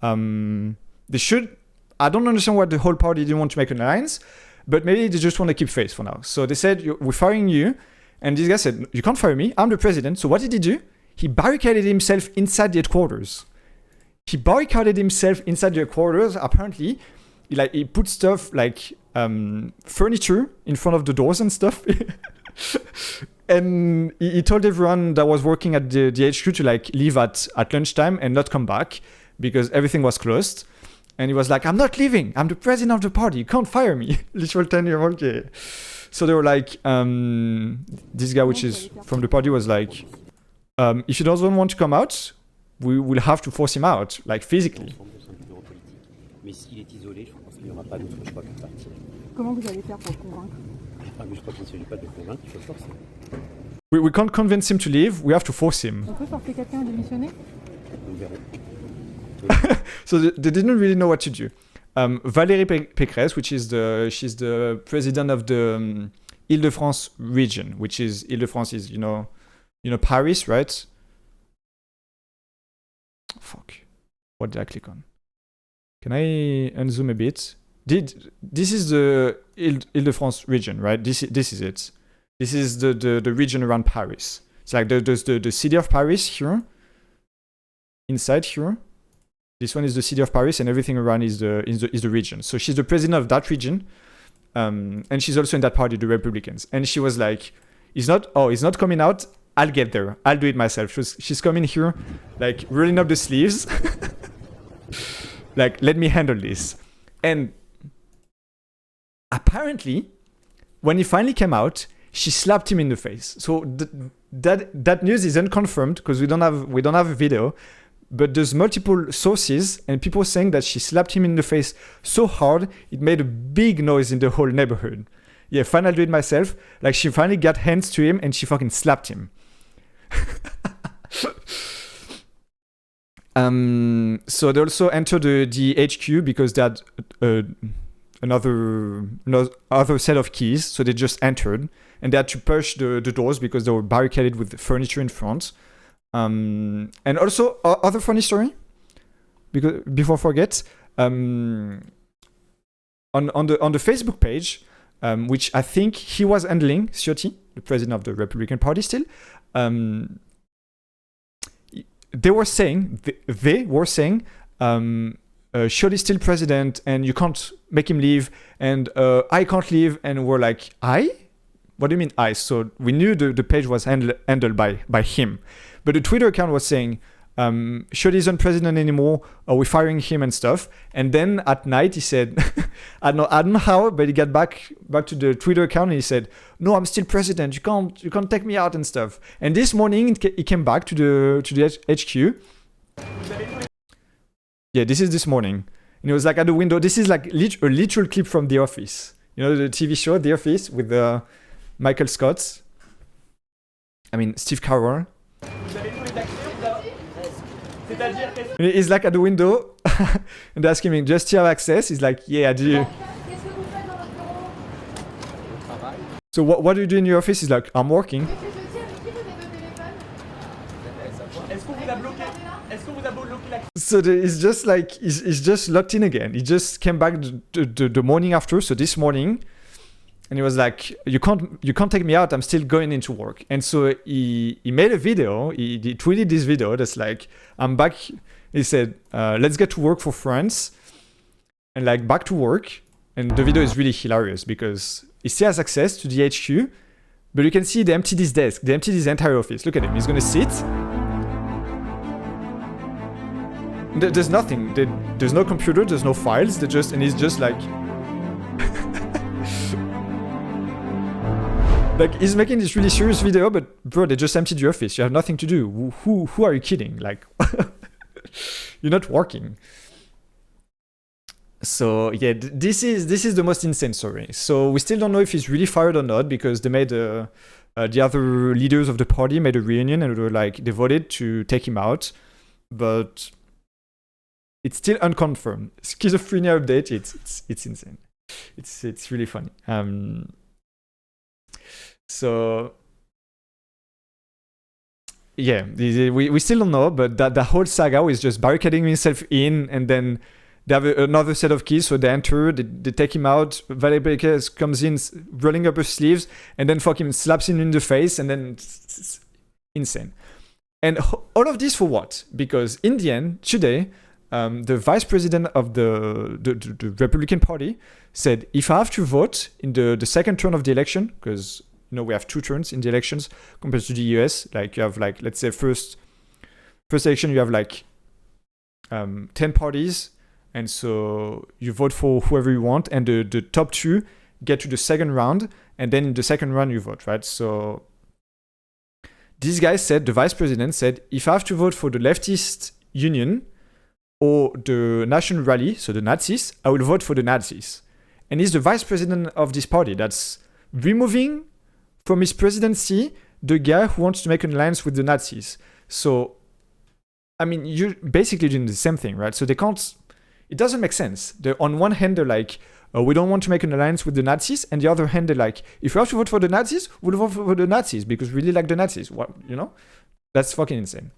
They should, I don't understand why the whole party didn't want to make an alliance, but maybe they just want to keep face for now. So they said, we're firing you. And this guy said, you can't fire me, I'm the president. So what did he do? He barricaded himself inside the headquarters. Apparently, he put stuff like furniture in front of the doors and stuff. And he told everyone that was working at the HQ to like leave at lunchtime and not come back because everything was closed. And he was like, I'm not leaving. I'm the president of the party. You can't fire me. Literal 10-year-old. Yeah. So they were like, this guy, which is from the party, was like, if he doesn't want to come out, we will have to force him out, like physically. Comment vous allez faire pour le convaincre? Mais je crois qu'il ne s'agit pas de le convaincre, il faut le forcer. We can't convince him to leave, we have to force him. On peut forcer quelqu'un à démissionner? Nous verrons. So they didn't really know what to do. Valérie Pécresse, she's the president of the Île-de-France region, which is Île-de-France is you know Paris, right? Fuck. What did I click on? Can I unzoom a bit? This is the Île-de-France region, right? This is it. This is the region around Paris. It's like there's the city of Paris here. Inside here. This one is the city of Paris, and everything around is the region. So she's the president of that region, and she's also in that party, the Republicans. And she was like, "He's not coming out. I'll get there. I'll do it myself." She's coming here, like rolling up the sleeves, like let me handle this. And apparently, when he finally came out, she slapped him in the face. So that news is unconfirmed because we don't have a video. But there's multiple sources and people saying that she slapped him in the face so hard it made a big noise in the whole neighborhood. Yeah, fine, I'll do it myself. Like she finally got hands to him and she fucking slapped him. So they also entered the HQ because they had another set of keys. So they just entered and they had to push the doors because they were barricaded with the furniture in front. And also other funny story, because before I forget, on the Facebook page, which I think he was handling, Ciotti, the president of the Republican Party still, they were saying Ciotti's still president and you can't make him leave and I can't leave, and we're like, I? What do you mean I? So we knew the page was handled by him. But the Twitter account was saying, Ciotти isn't president anymore, we're firing him and stuff. And then at night he said, I don't know how, but he got back to the Twitter account and he said, no, I'm still president, you can't take me out and stuff. And this morning he came back to the HQ. Yeah, this is this morning. And he was like at the window. This is like a literal clip from The Office. You know, the TV show, The Office, with Michael Scott. I mean, Steve Carell. He's like at the window and they're asking him, just you have access? He's like, yeah, I do. So what do you do in your office? He's like, I'm working. So it's just like, he's just locked in again. He just came back the morning after, so this morning. And he was like, you can't take me out, I'm still going into work. And so he made a video, he tweeted this video that's like, I'm back. He said, let's get to work for France. And like back to work. And the video is really hilarious because he still has access to the HQ, but you can see they emptied his desk, they emptied his entire office. Look at him, he's gonna sit. There's nothing, there's no computer, there's no files, and he's just like, like he's making this really serious video, but bro, they just emptied your office. You have nothing to do. Who are you kidding? Like, you're not working. So yeah, this is the most insane story. So we still don't know if he's really fired or not because they made the other leaders of the party made a reunion and they voted to take him out, but it's still unconfirmed. Schizophrenia update. It's insane. It's really funny. So yeah, we still don't know, but that the whole saga is just barricading himself in, and then they have another set of keys, so they enter, they take him out. Valérie Pécresse comes in, rolling up her sleeves, and then fucking slaps him in the face, and then it's insane. And all of this for what? Because in the end, today, the vice president of the Republican Party said, if I have to vote in the second turn of the election, because we have two turns in the elections compared to the US. Like you have let's say first election, you have 10 parties. And so you vote for whoever you want. And the top two get to the second round. And then in the second round, you vote, right? So this guy said, the vice president said, if I have to vote for the leftist union or the National Rally, so the Nazis, I will vote for the Nazis. And he's the vice president of this party. That's removing from his presidency the guy who wants to make an alliance with the Nazis. So, I mean, you're basically doing the same thing, right? So they can't, it doesn't make sense. On one hand, they're like, we don't want to make an alliance with the Nazis. And the other hand, they're like, if we have to vote for the Nazis, we'll vote for the Nazis because we really like the Nazis. What, you know? That's fucking insane.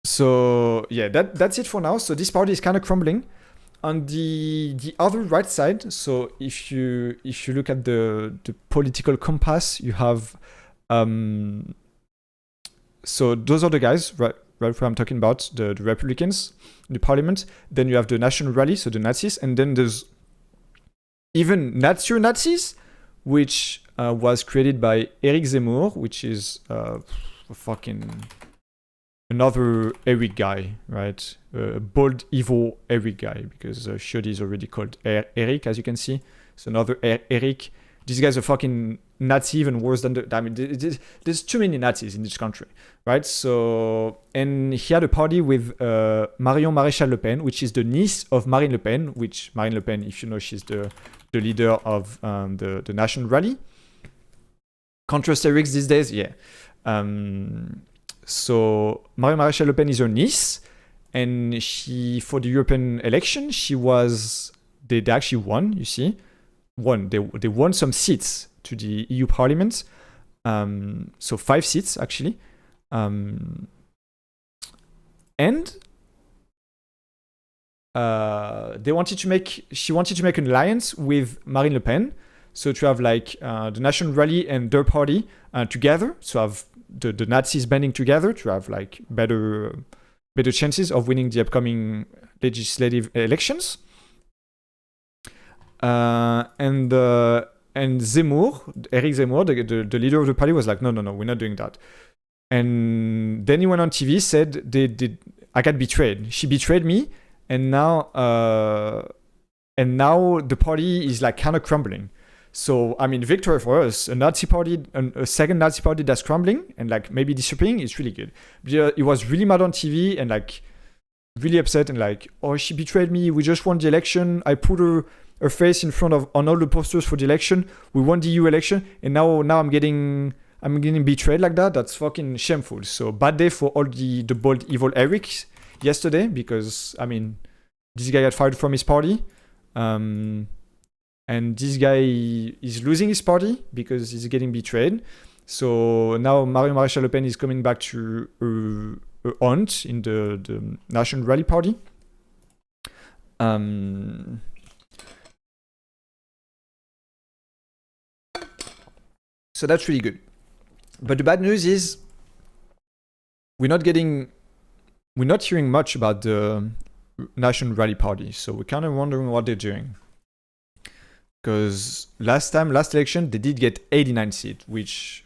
So yeah, that's it for now. So this party is kind of crumbling. On the other right side, so if you look at the political compass, you have so those are the guys right where I'm talking about, the Republicans, the parliament. Then you have the National Rally, so the Nazis, and then there's even Nazis, which was created by Eric Zemmour, which is fucking another Eric guy, right? Bold, evil Eric guy, because Shodi is already called Eric, as you can see. So another Eric. This guy's a fucking Nazi, even worse than I mean, there's too many Nazis in this country, right? So, and he had a party with Marion Maréchal Le Pen, which is the niece of Marine Le Pen, which Marine Le Pen, if you know, she's the leader of the National Rally. Contrast Erics these days, yeah. So Marion Maréchal Le Pen is her niece, and she, for the European election, they actually won, you see. They won some seats to the EU Parliament, so 5 seats actually, and she wanted to make an alliance with Marine Le Pen, so to have like the National Rally and their party together, so have the Nazis banding together to have like better chances of winning the upcoming legislative elections. And Zemmour, Eric Zemmour, the leader of the party, was like, no, we're not doing that. And then he went on TV, said, I got betrayed. She betrayed me, and now the party is like kind of crumbling. So, I mean, victory for us. A Nazi party, a second Nazi party that's crumbling and like maybe disappearing is really good. But he was really mad on TV and like really upset and like, oh, she betrayed me. We just won the election. I put her face in front of on all the posters for the election. We won the EU election, and now I'm getting betrayed like that. That's fucking shameful. So bad day for all the bold evil Erics yesterday, because I mean, this guy got fired from his party, and this guy is losing his party because he's getting betrayed. So now Marion Maréchal Le Pen is coming back to her aunt in the National Rally Party. So that's really good. But the bad news is we're not hearing much about the National Rally Party. So we're kind of wondering what they're doing. Because last election, they did get 89 seats, which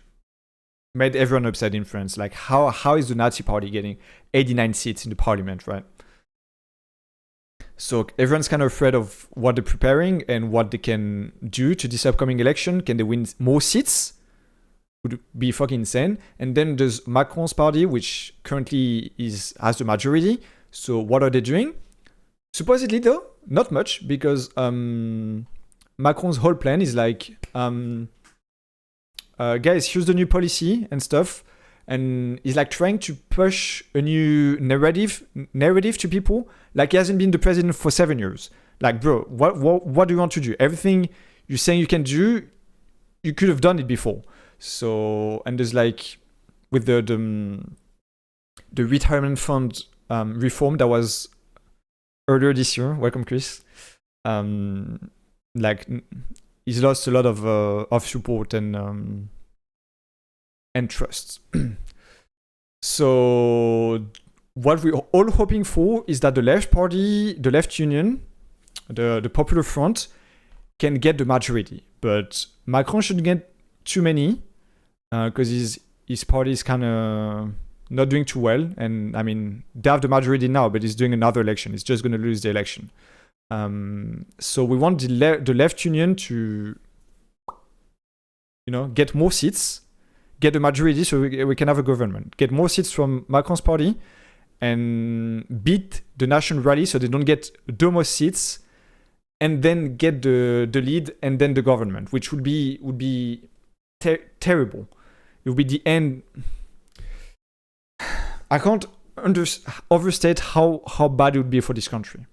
made everyone upset in France. Like, how is the Nazi party getting 89 seats in the parliament, right? So everyone's kind of afraid of what they're preparing and what they can do to this upcoming election. Can they win more seats? Would be fucking insane. And then there's Macron's party, which currently has the majority. So what are they doing? Supposedly though, not much, because Macron's whole plan is like, guys, here's the new policy and stuff. And he's like trying to push a new narrative to people. Like he hasn't been the president for 7 years. Like, bro, what do you want to do? Everything you're saying you can do, you could have done it before. So, and there's like with the retirement fund reform that was earlier this year. Welcome, Chris. Like he's lost a lot of support and trust. So what we're all hoping for is that the left party, the left union, the Popular Front can get the majority. But Macron should get too many because his party is kind of not doing too well. And I mean, they have the majority now, but he's doing another election. He's just going to lose the election. So we want the left union to, get more seats, get the majority so we can have a government, get more seats from Macron's party and beat the National Rally so they don't get the most seats and then get the lead and then the government, which would be terrible. It would be the end. I can't overstate how bad it would be for this country.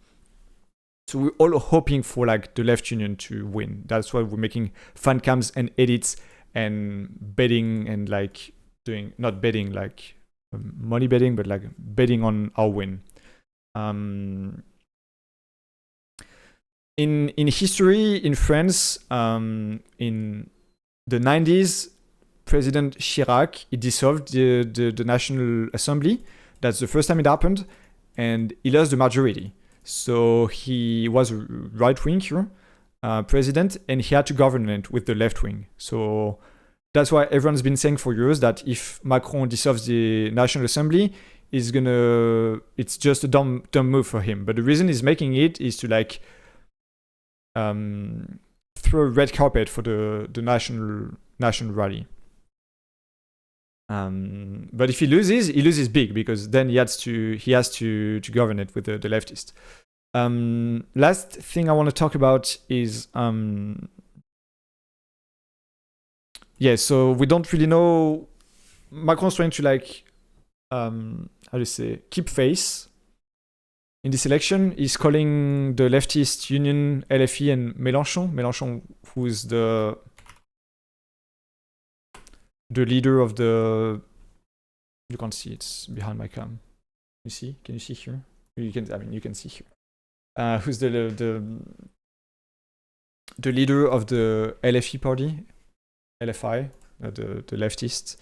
So we're all hoping for like the left union to win. That's why we're making fancams and edits and betting and like doing, not betting like money betting, but like betting on our win. In history in France, in the 90s, President Chirac, he dissolved the National Assembly. That's the first time it happened, and he lost the majority. So he was a right-wing president, and he had to govern it with the left wing. So that's why everyone's been saying for years that if Macron dissolves the National Assembly, it's just a dumb move for him. But the reason he's making it is to like throw a red carpet for the national rally. But if he loses big, because then he has to govern it with the leftist. Last thing I want to talk about is so we don't really know. Macron's trying to like keep face in this election. He's calling the leftist union LFI and Mélenchon, who's the leader of the, you can't see, it's behind my cam. You see? Can you see here? You can see here. Who's the leader of the LFI party, LFI, the leftist,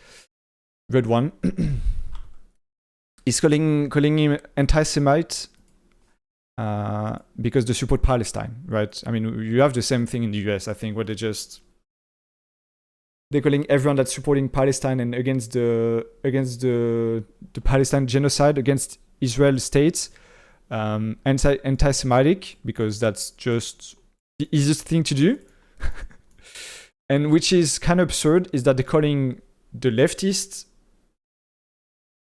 red one. He's calling him anti-Semite because they support Palestine, right? I mean, you have the same thing in the US, I think, where they're calling everyone that's supporting Palestine and against the Palestine genocide against Israel states anti-Semitic, because that's just the easiest thing to do. And which is kind of absurd is that they're calling the leftist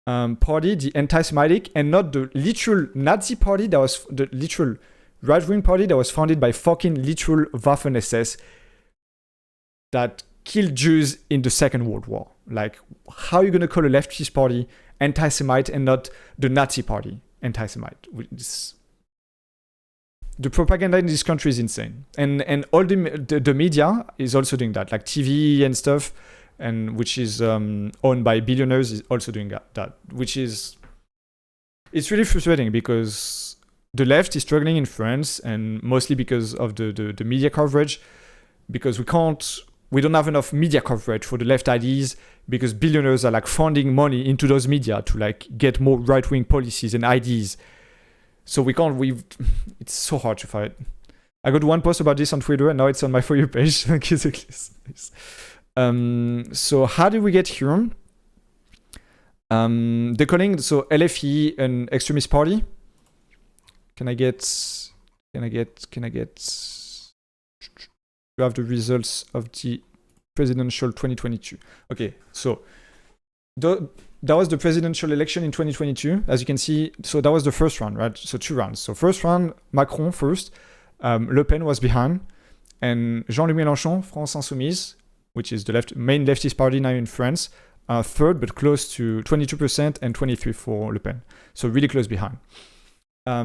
party the anti-Semitic and not the literal Nazi party that was the literal right-wing party that was founded by fucking literal Waffen-SS that killed Jews in the Second World War. Like, how are you going to call a leftist party anti-Semite and not the Nazi party anti-Semite? The propaganda in this country is insane. And all the media is also doing that, like TV and stuff, and which is owned by billionaires, is also doing that, which is, it's really frustrating because the left is struggling in France, and mostly because of the media coverage, because we don't have enough media coverage for the left ideas, because billionaires are like funding money into those media to like get more right-wing policies and ideas. So it's so hard to fight. I got one post about this on Twitter and now it's on my For You page. So how did we get here? They're calling LFI an extremist party. Can I get you have the results of the presidential 2022. Okay, so that was the presidential election in 2022. As you can see, so that was the first round, right? So 2 rounds. So first round, Macron first. Le Pen was behind. And Jean-Luc Mélenchon, France Insoumise, which is the main leftist party now in France, third, but close to 22% and 23% for Le Pen. So really close behind. I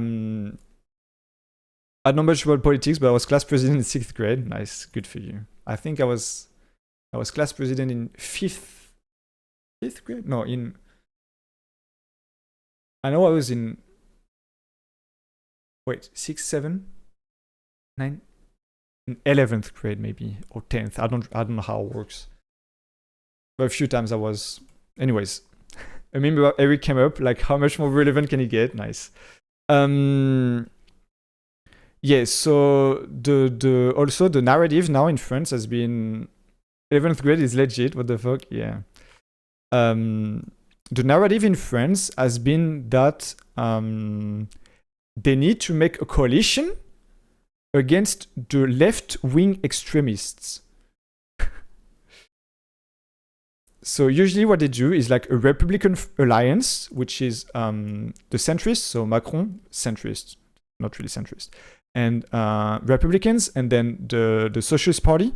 don't know much about politics, but I was class president in 6th grade. Nice, good for you. I think I was class president in 5th grade? No, I know I was in 6, 7, 9, in 11th grade maybe, or 10th. I don't know how it works. But a few times I was. Anyways, I remember Eric came up, like, how much more relevant can he get? Nice. Yes, so also the narrative now in France has been 11th grade is legit. What the fuck? Yeah. The narrative in France has been that they need to make a coalition against the left-wing extremists. So usually what they do is like a Republican alliance, which is the centrist, so Macron, centrist, not really centrist. and Republicans, and then the Socialist Party,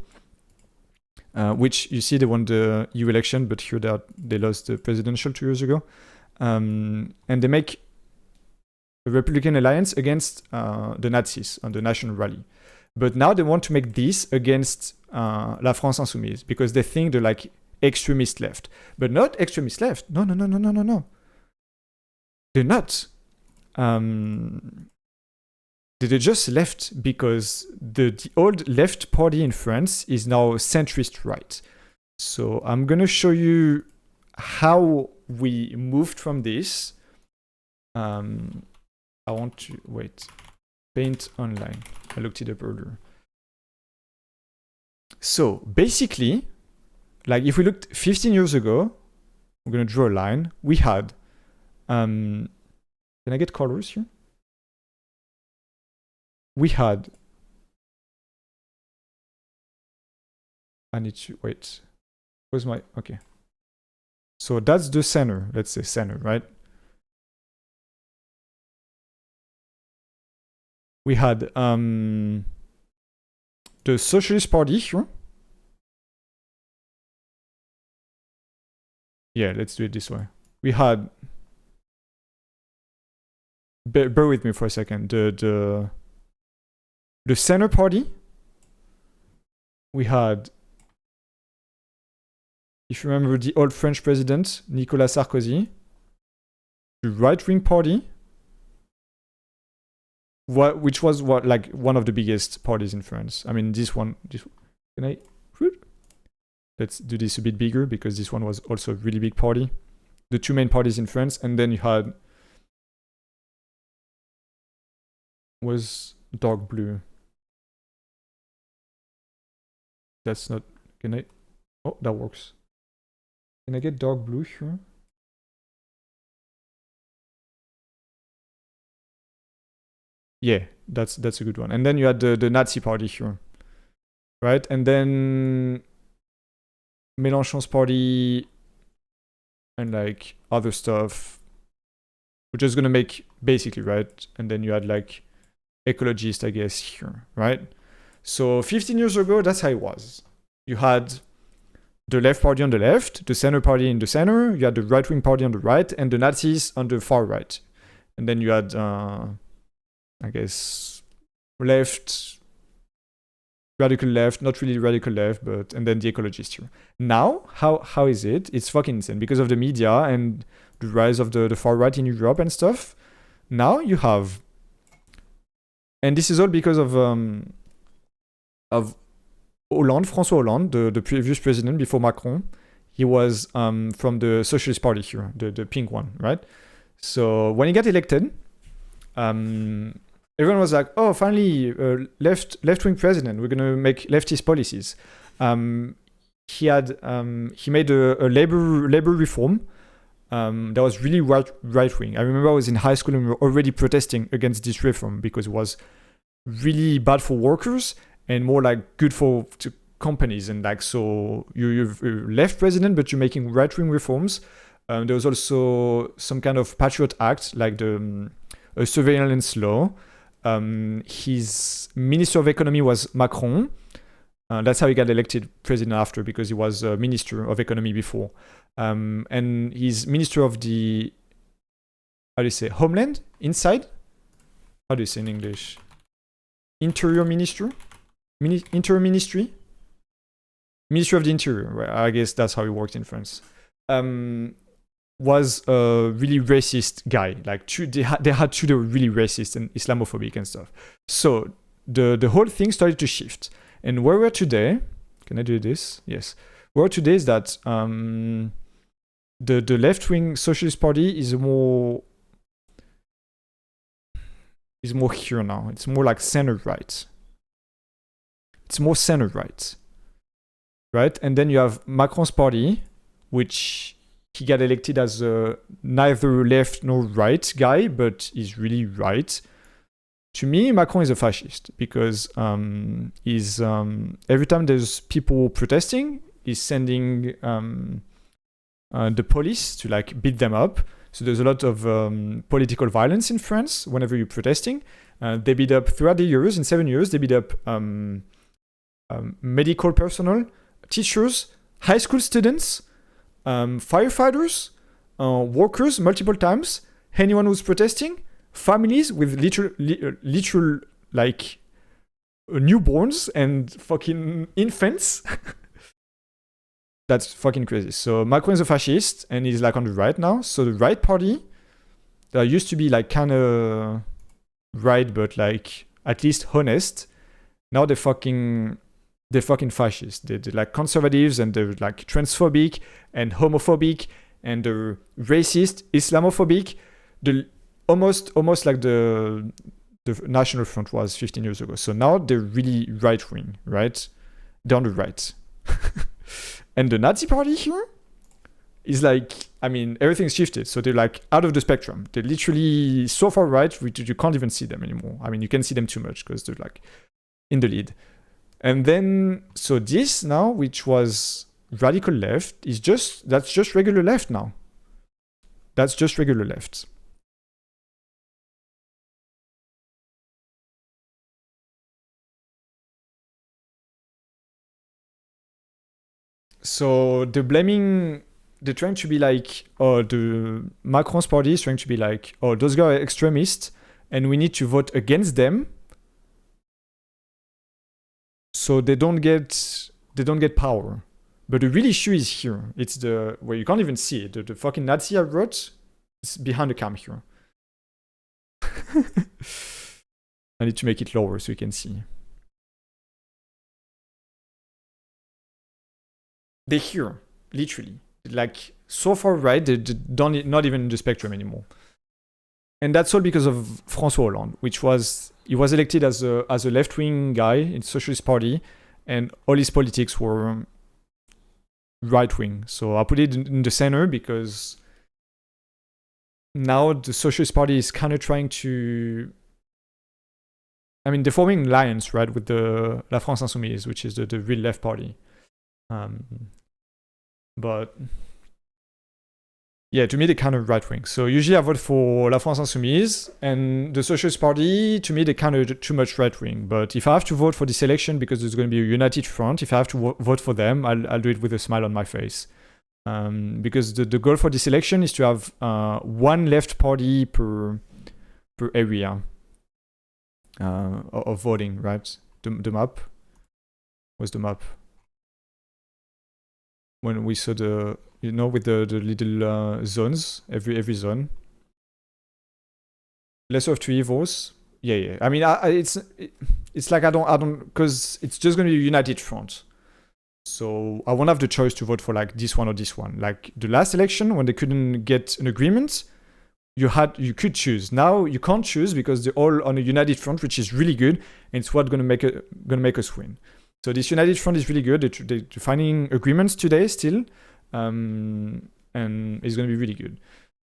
which you see they won the EU election, but here they lost the presidential 2 years ago. And they make a Republican alliance against the Nazis on the National Rally. But now they want to make this against La France Insoumise because they think they're like extremist left. But not extremist left. No. They're not. They just left because the old left party in France is now centrist right. So I'm going to show you how we moved from this. I want to wait. Paint online. I looked it up earlier. So basically, like if we looked 15 years ago, we're gonna draw a line. We had, can I get colors here? We had, I need to wait. Where's my, okay. So that's the center, let's say center, right? We had the Socialist Party here. Yeah, let's do it this way. We had, bear with me for a second, the Center Party. We had, if you remember, the old French president, Nicolas Sarkozy. The Right-Wing Party, which was like one of the biggest parties in France. I mean, this one, can I? Let's do this a bit bigger because this one was also a really big party. The two main parties in France, and then you had was dark blue. That's not. Can I? Oh, that works. Can I get dark blue here? Yeah, that's a good one. And then you had the Nazi party here, right? And then Mélenchon's party and like other stuff. We're just gonna make basically, right? And then you had like ecologist, I guess, here, right? So 15 years ago, that's how it was. You had the left party on the left, the center party in the center, you had the right-wing party on the right, and the Nazis on the far right. And then you had I guess left, radical left, not really radical left, but and then the ecologist here. Now, how is it? It's fucking insane because of the media and the rise of the far right in Europe and stuff. Now you have, and this is all because of Hollande, François Hollande, the previous president before Macron. He was from the Socialist Party here, the pink one, right? So when he got elected, everyone was like, "Oh, finally, left-wing president. We're gonna make leftist policies." He made a labor reform that was really right-wing. I remember I was in high school and we were already protesting against this reform because it was really bad for workers and more like good for companies. And like, so you're left president, but you're making right-wing reforms. There was also some kind of Patriot Act, like the surveillance law. His Minister of Economy was Macron. That's how he got elected president after, because he was Minister of Economy before. And he's Minister of the, how do you say, Homeland? Inside? How do you say in English? Interior Minister? Interior Ministry? Ministry of the Interior. Well, I guess that's how it worked in France. Was a really racist guy. Like they were really racist and Islamophobic and stuff. So the whole thing started to shift. And where we're today, can I do this? Yes. Where today is that the left-wing Socialist Party is more here now. It's more like center-right. It's more center-right. Right? And then you have Macron's party, which he got elected as a neither left nor right guy, but he's really right. To me, Macron is a fascist because he's every time there's people protesting, he's sending the police to like beat them up. So there's a lot of political violence in France whenever you're protesting. They beat up throughout the years. In 7 years, they beat up medical personnel, teachers, high school students, firefighters, workers multiple times, anyone who's protesting, families with literal like newborns and fucking infants. That's fucking crazy. So Macron is a fascist and he's like on the right now. So the right party that used to be like kind of right but like at least honest, now they're fucking fascist. They're like conservatives and they're like transphobic and homophobic and they're racist, Islamophobic. Almost like the National Front was 15 years ago. So now they're really right wing, right? They're on the right. And the Nazi party here is like, I mean, everything's shifted. So they're like out of the spectrum. They're literally so far right, you can't even see them anymore. I mean, you can see them too much because they're like in the lead. And then, so this now, which was radical left, that's just regular left now. That's just regular left. So they're trying to be like, the Macron's party is trying to be like, those guys are extremists and we need to vote against them so they don't get power. But the real issue is here. It's where you can't even see it. The fucking Nazi I wrote is behind the cam here. I need to make it lower so you can see. They're here, literally. Like, so far right, they're not even in the spectrum anymore. And that's all because of François Hollande, he was elected as a left-wing guy in the Socialist Party, and all his politics were right-wing. So I put it in the center because now the Socialist Party is kind of trying to... I mean, they're forming alliance, right, with the La France Insoumise, which is the real left party. But yeah, to me, they're kind of right wing. So usually I vote for La France Insoumise, and the Socialist Party, to me, they're kind of too much right wing. But if I have to vote for this election because there's going to be a united front, if I have to vote for them, I'll do it with a smile on my face. Because the goal for this election is to have one left party per area of voting, right? The map. Where's the map? When we saw with the little zones, every zone. Lesser of two evils. Yeah. I mean, it's like I don't, because it's just going to be a united front. So I won't have the choice to vote for like this one or this one. Like the last election, when they couldn't get an agreement, you could choose. Now you can't choose because they're all on a united front, which is really good, and it's what's gonna make us win. So this united front is really good. They're finding agreements today still, and it's going to be really good.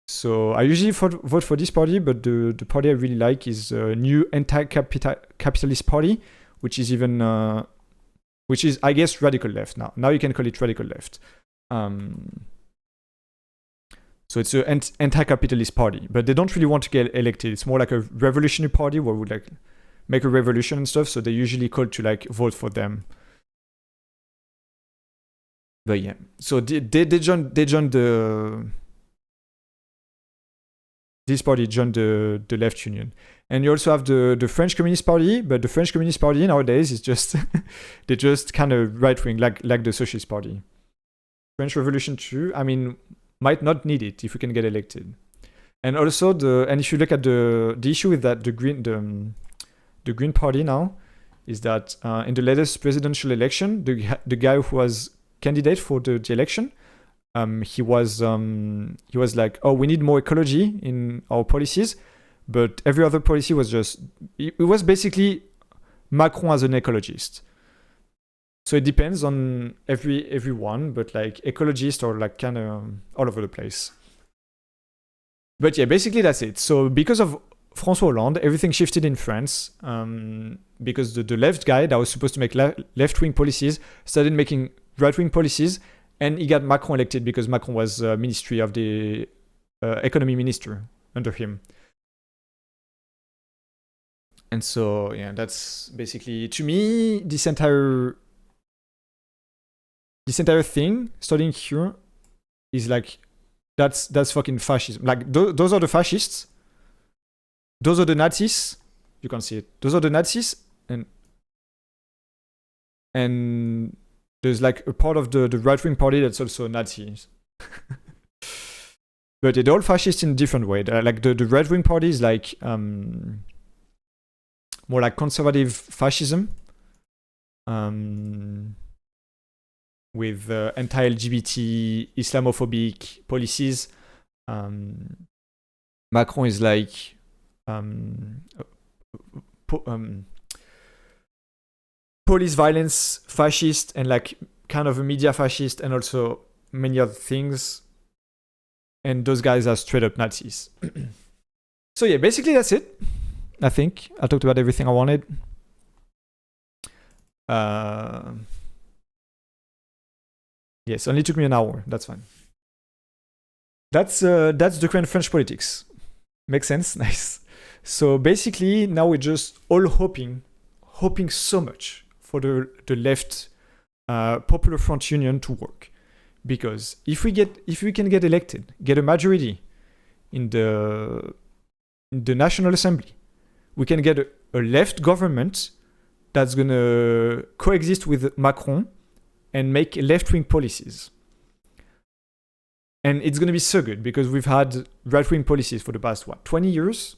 So I usually vote for this party, but the party I really like is a new anti-capitalist party, which is I guess radical left now. Now you can call it radical left. So it's an anti-capitalist party, but they don't really want to get elected. It's more like a revolutionary party where we like make a revolution and stuff, so they usually call to like vote for them. But yeah, so they joined this party joined the Left Union. And you also have the French Communist Party, but the French Communist Party nowadays is just they're just kind of right wing, like the Socialist Party. French Revolution too, I mean, might not need it if we can get elected. And also if you look at the issue with that the Green Party now is that in the latest presidential election, the guy who was candidate for the election, he was like, oh, we need more ecology in our policies, but every other policy was it was basically Macron as an ecologist. So it depends on everyone, but like ecologists are like kind of all over the place. But yeah, basically that's it. So because of François Hollande, everything shifted in France because the left guy that was supposed to make left-wing policies started making right-wing policies, and he got Macron elected because Macron was Ministry of the Economy Minister under him. And so, yeah, that's basically, to me, this entire thing starting here is like, that's fucking fascism. Like, those are the fascists. Those are the Nazis. You can see it. Those are the Nazis. And there's like a part of the right-wing party that's also Nazis. But they're all fascist in a different way. Like the right-wing party is like more like conservative fascism, with anti-LGBT, Islamophobic policies. Macron is like police violence fascist, and like kind of a media fascist, and also many other things. And those guys are straight up Nazis. So yeah, basically that's it. I think I talked about everything I wanted. Yes, only took me an hour. That's fine. That's the current French politics. Makes sense? Nice. So basically, now we're just all hoping so much for the left Popular Front Union to work. Because if we can get elected, get a majority in the National Assembly, we can get a left government that's gonna coexist with Macron and make left-wing policies. And it's gonna be so good because we've had right-wing policies for the past 20 years.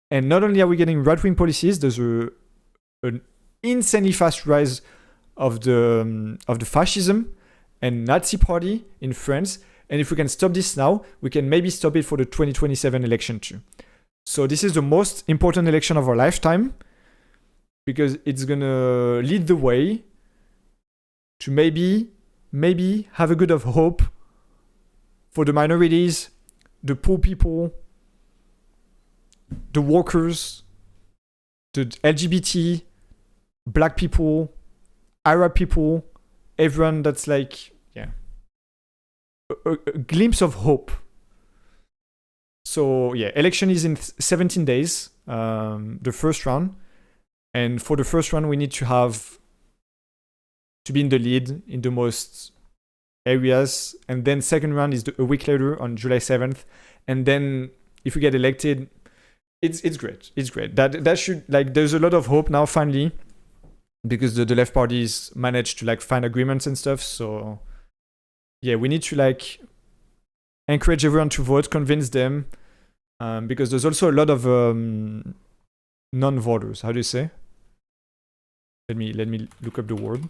And not only are we getting right-wing policies, there's an insanely fast rise of the fascism and Nazi party in France. And if we can stop this now, we can maybe stop it for the 2027 election too. So this is the most important election of our lifetime because it's gonna lead the way to maybe have a bit of hope for the minorities, the poor people, the workers, the LGBT, black people, Arab people, everyone that's like, yeah, a glimpse of hope. So yeah, election is in 17 days, the first round. And for the first round, we need to be in the lead in the most areas. And then second round is a week later on July 7th. And then if we get elected, it's great. It's great. That should, like, there's a lot of hope now finally, because the left parties managed to like find agreements and stuff. So yeah, we need to like encourage everyone to vote, convince them, because there's also a lot of non-voters. How do you say? Let me look up the word.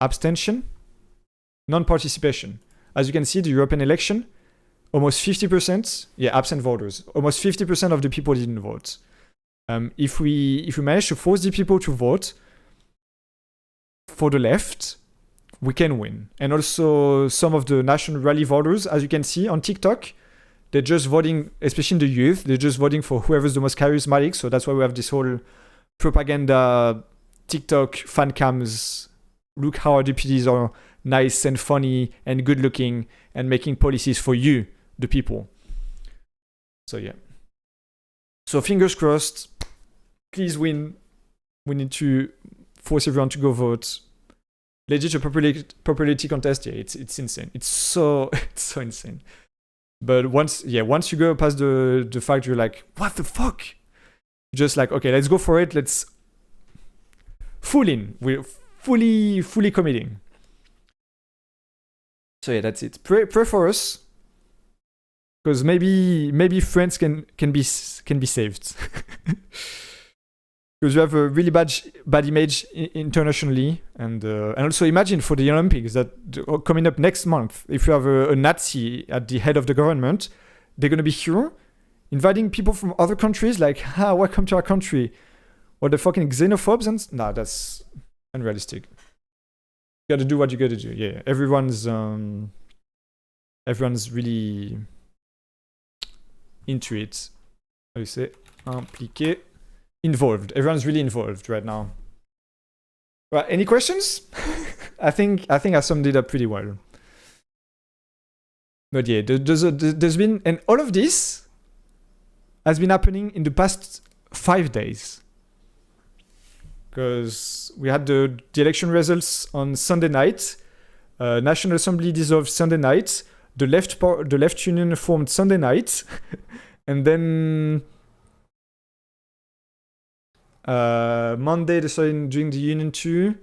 Abstention, non-participation. As you can see, the European election, almost 50%. Yeah, absent voters. Almost 50% of the people didn't vote. If we manage to force the people to vote for the left, we can win. And also some of the National Rally voters, as you can see on TikTok, they're just voting, especially in the youth, they're just voting for whoever's the most charismatic. So that's why we have this whole propaganda, TikTok, Fancams, look how our deputies are nice and funny and good looking and making policies for you, the people. So yeah. So fingers crossed, please win. We need to force everyone to go vote. Legit a popularity contest, yeah, it's insane. It's so insane. But once you go past the fact you're like, what the fuck? Just like, okay, let's go for it. Let's full in. We're fully committing. So yeah, that's it. Pray for us. Because maybe France can be saved. Because you have a really bad image internationally, and also imagine for the Olympics that coming up next month, if you have a Nazi at the head of the government, they're gonna be here, inviting people from other countries, like, welcome to our country, or the fucking xenophobes, and nah, that's unrealistic. You gotta do what you gotta do. Yeah, everyone's really into it. How do you say? Impliqué. Involved. Everyone's really involved right now. Well, any questions? I think I summed it up pretty well. But yeah, there's been, and all of this has been happening in the past 5 days. Because we had the election results on Sunday night. National Assembly dissolved Sunday night. The left union formed Sunday night. And then Monday they started doing the union too.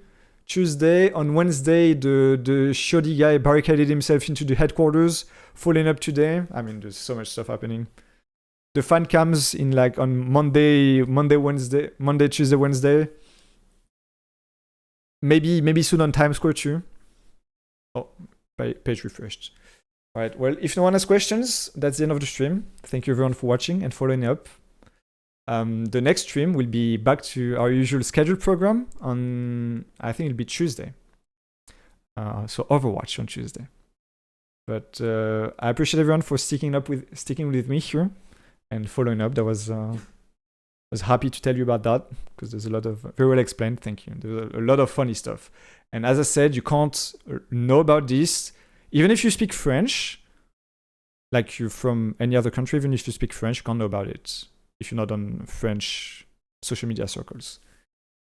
Tuesday, on Wednesday, the shoddy guy barricaded himself into the headquarters. Following up today, I mean, there's so much stuff happening. The Fancams in like on Monday, Tuesday, Wednesday. Maybe soon on Times Square too. Oh, page refreshed. All right. Well, if no one has questions, that's the end of the stream. Thank you everyone for watching and following up. The next stream will be back to our usual scheduled program on, I think it'll be Tuesday. So Overwatch on Tuesday. But I appreciate everyone for sticking with me here and following up. That was happy to tell you about that because there's a lot of very well explained. Thank you. There's a lot of funny stuff. And as I said, you can't know about this even if you speak French. Like you're from any other country, even if you speak French, you can't know about it if you're not on French social media circles.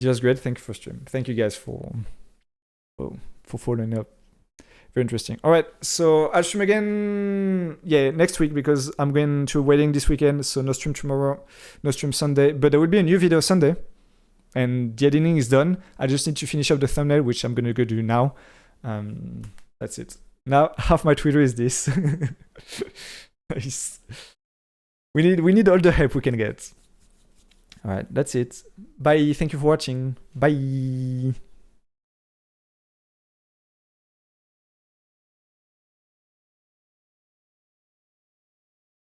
It was great. Thank you for stream. Thank you guys for following up. Very interesting. All right, so I'll stream again, next week because I'm going to a wedding this weekend. So no stream tomorrow, no stream Sunday, but there will be a new video Sunday, and the editing is done. I just need to finish up the thumbnail, which I'm gonna go do now. That's it. Now half my Twitter is this. Nice. We need all the help we can get. All right, that's it. Bye. Thank you for watching. Bye.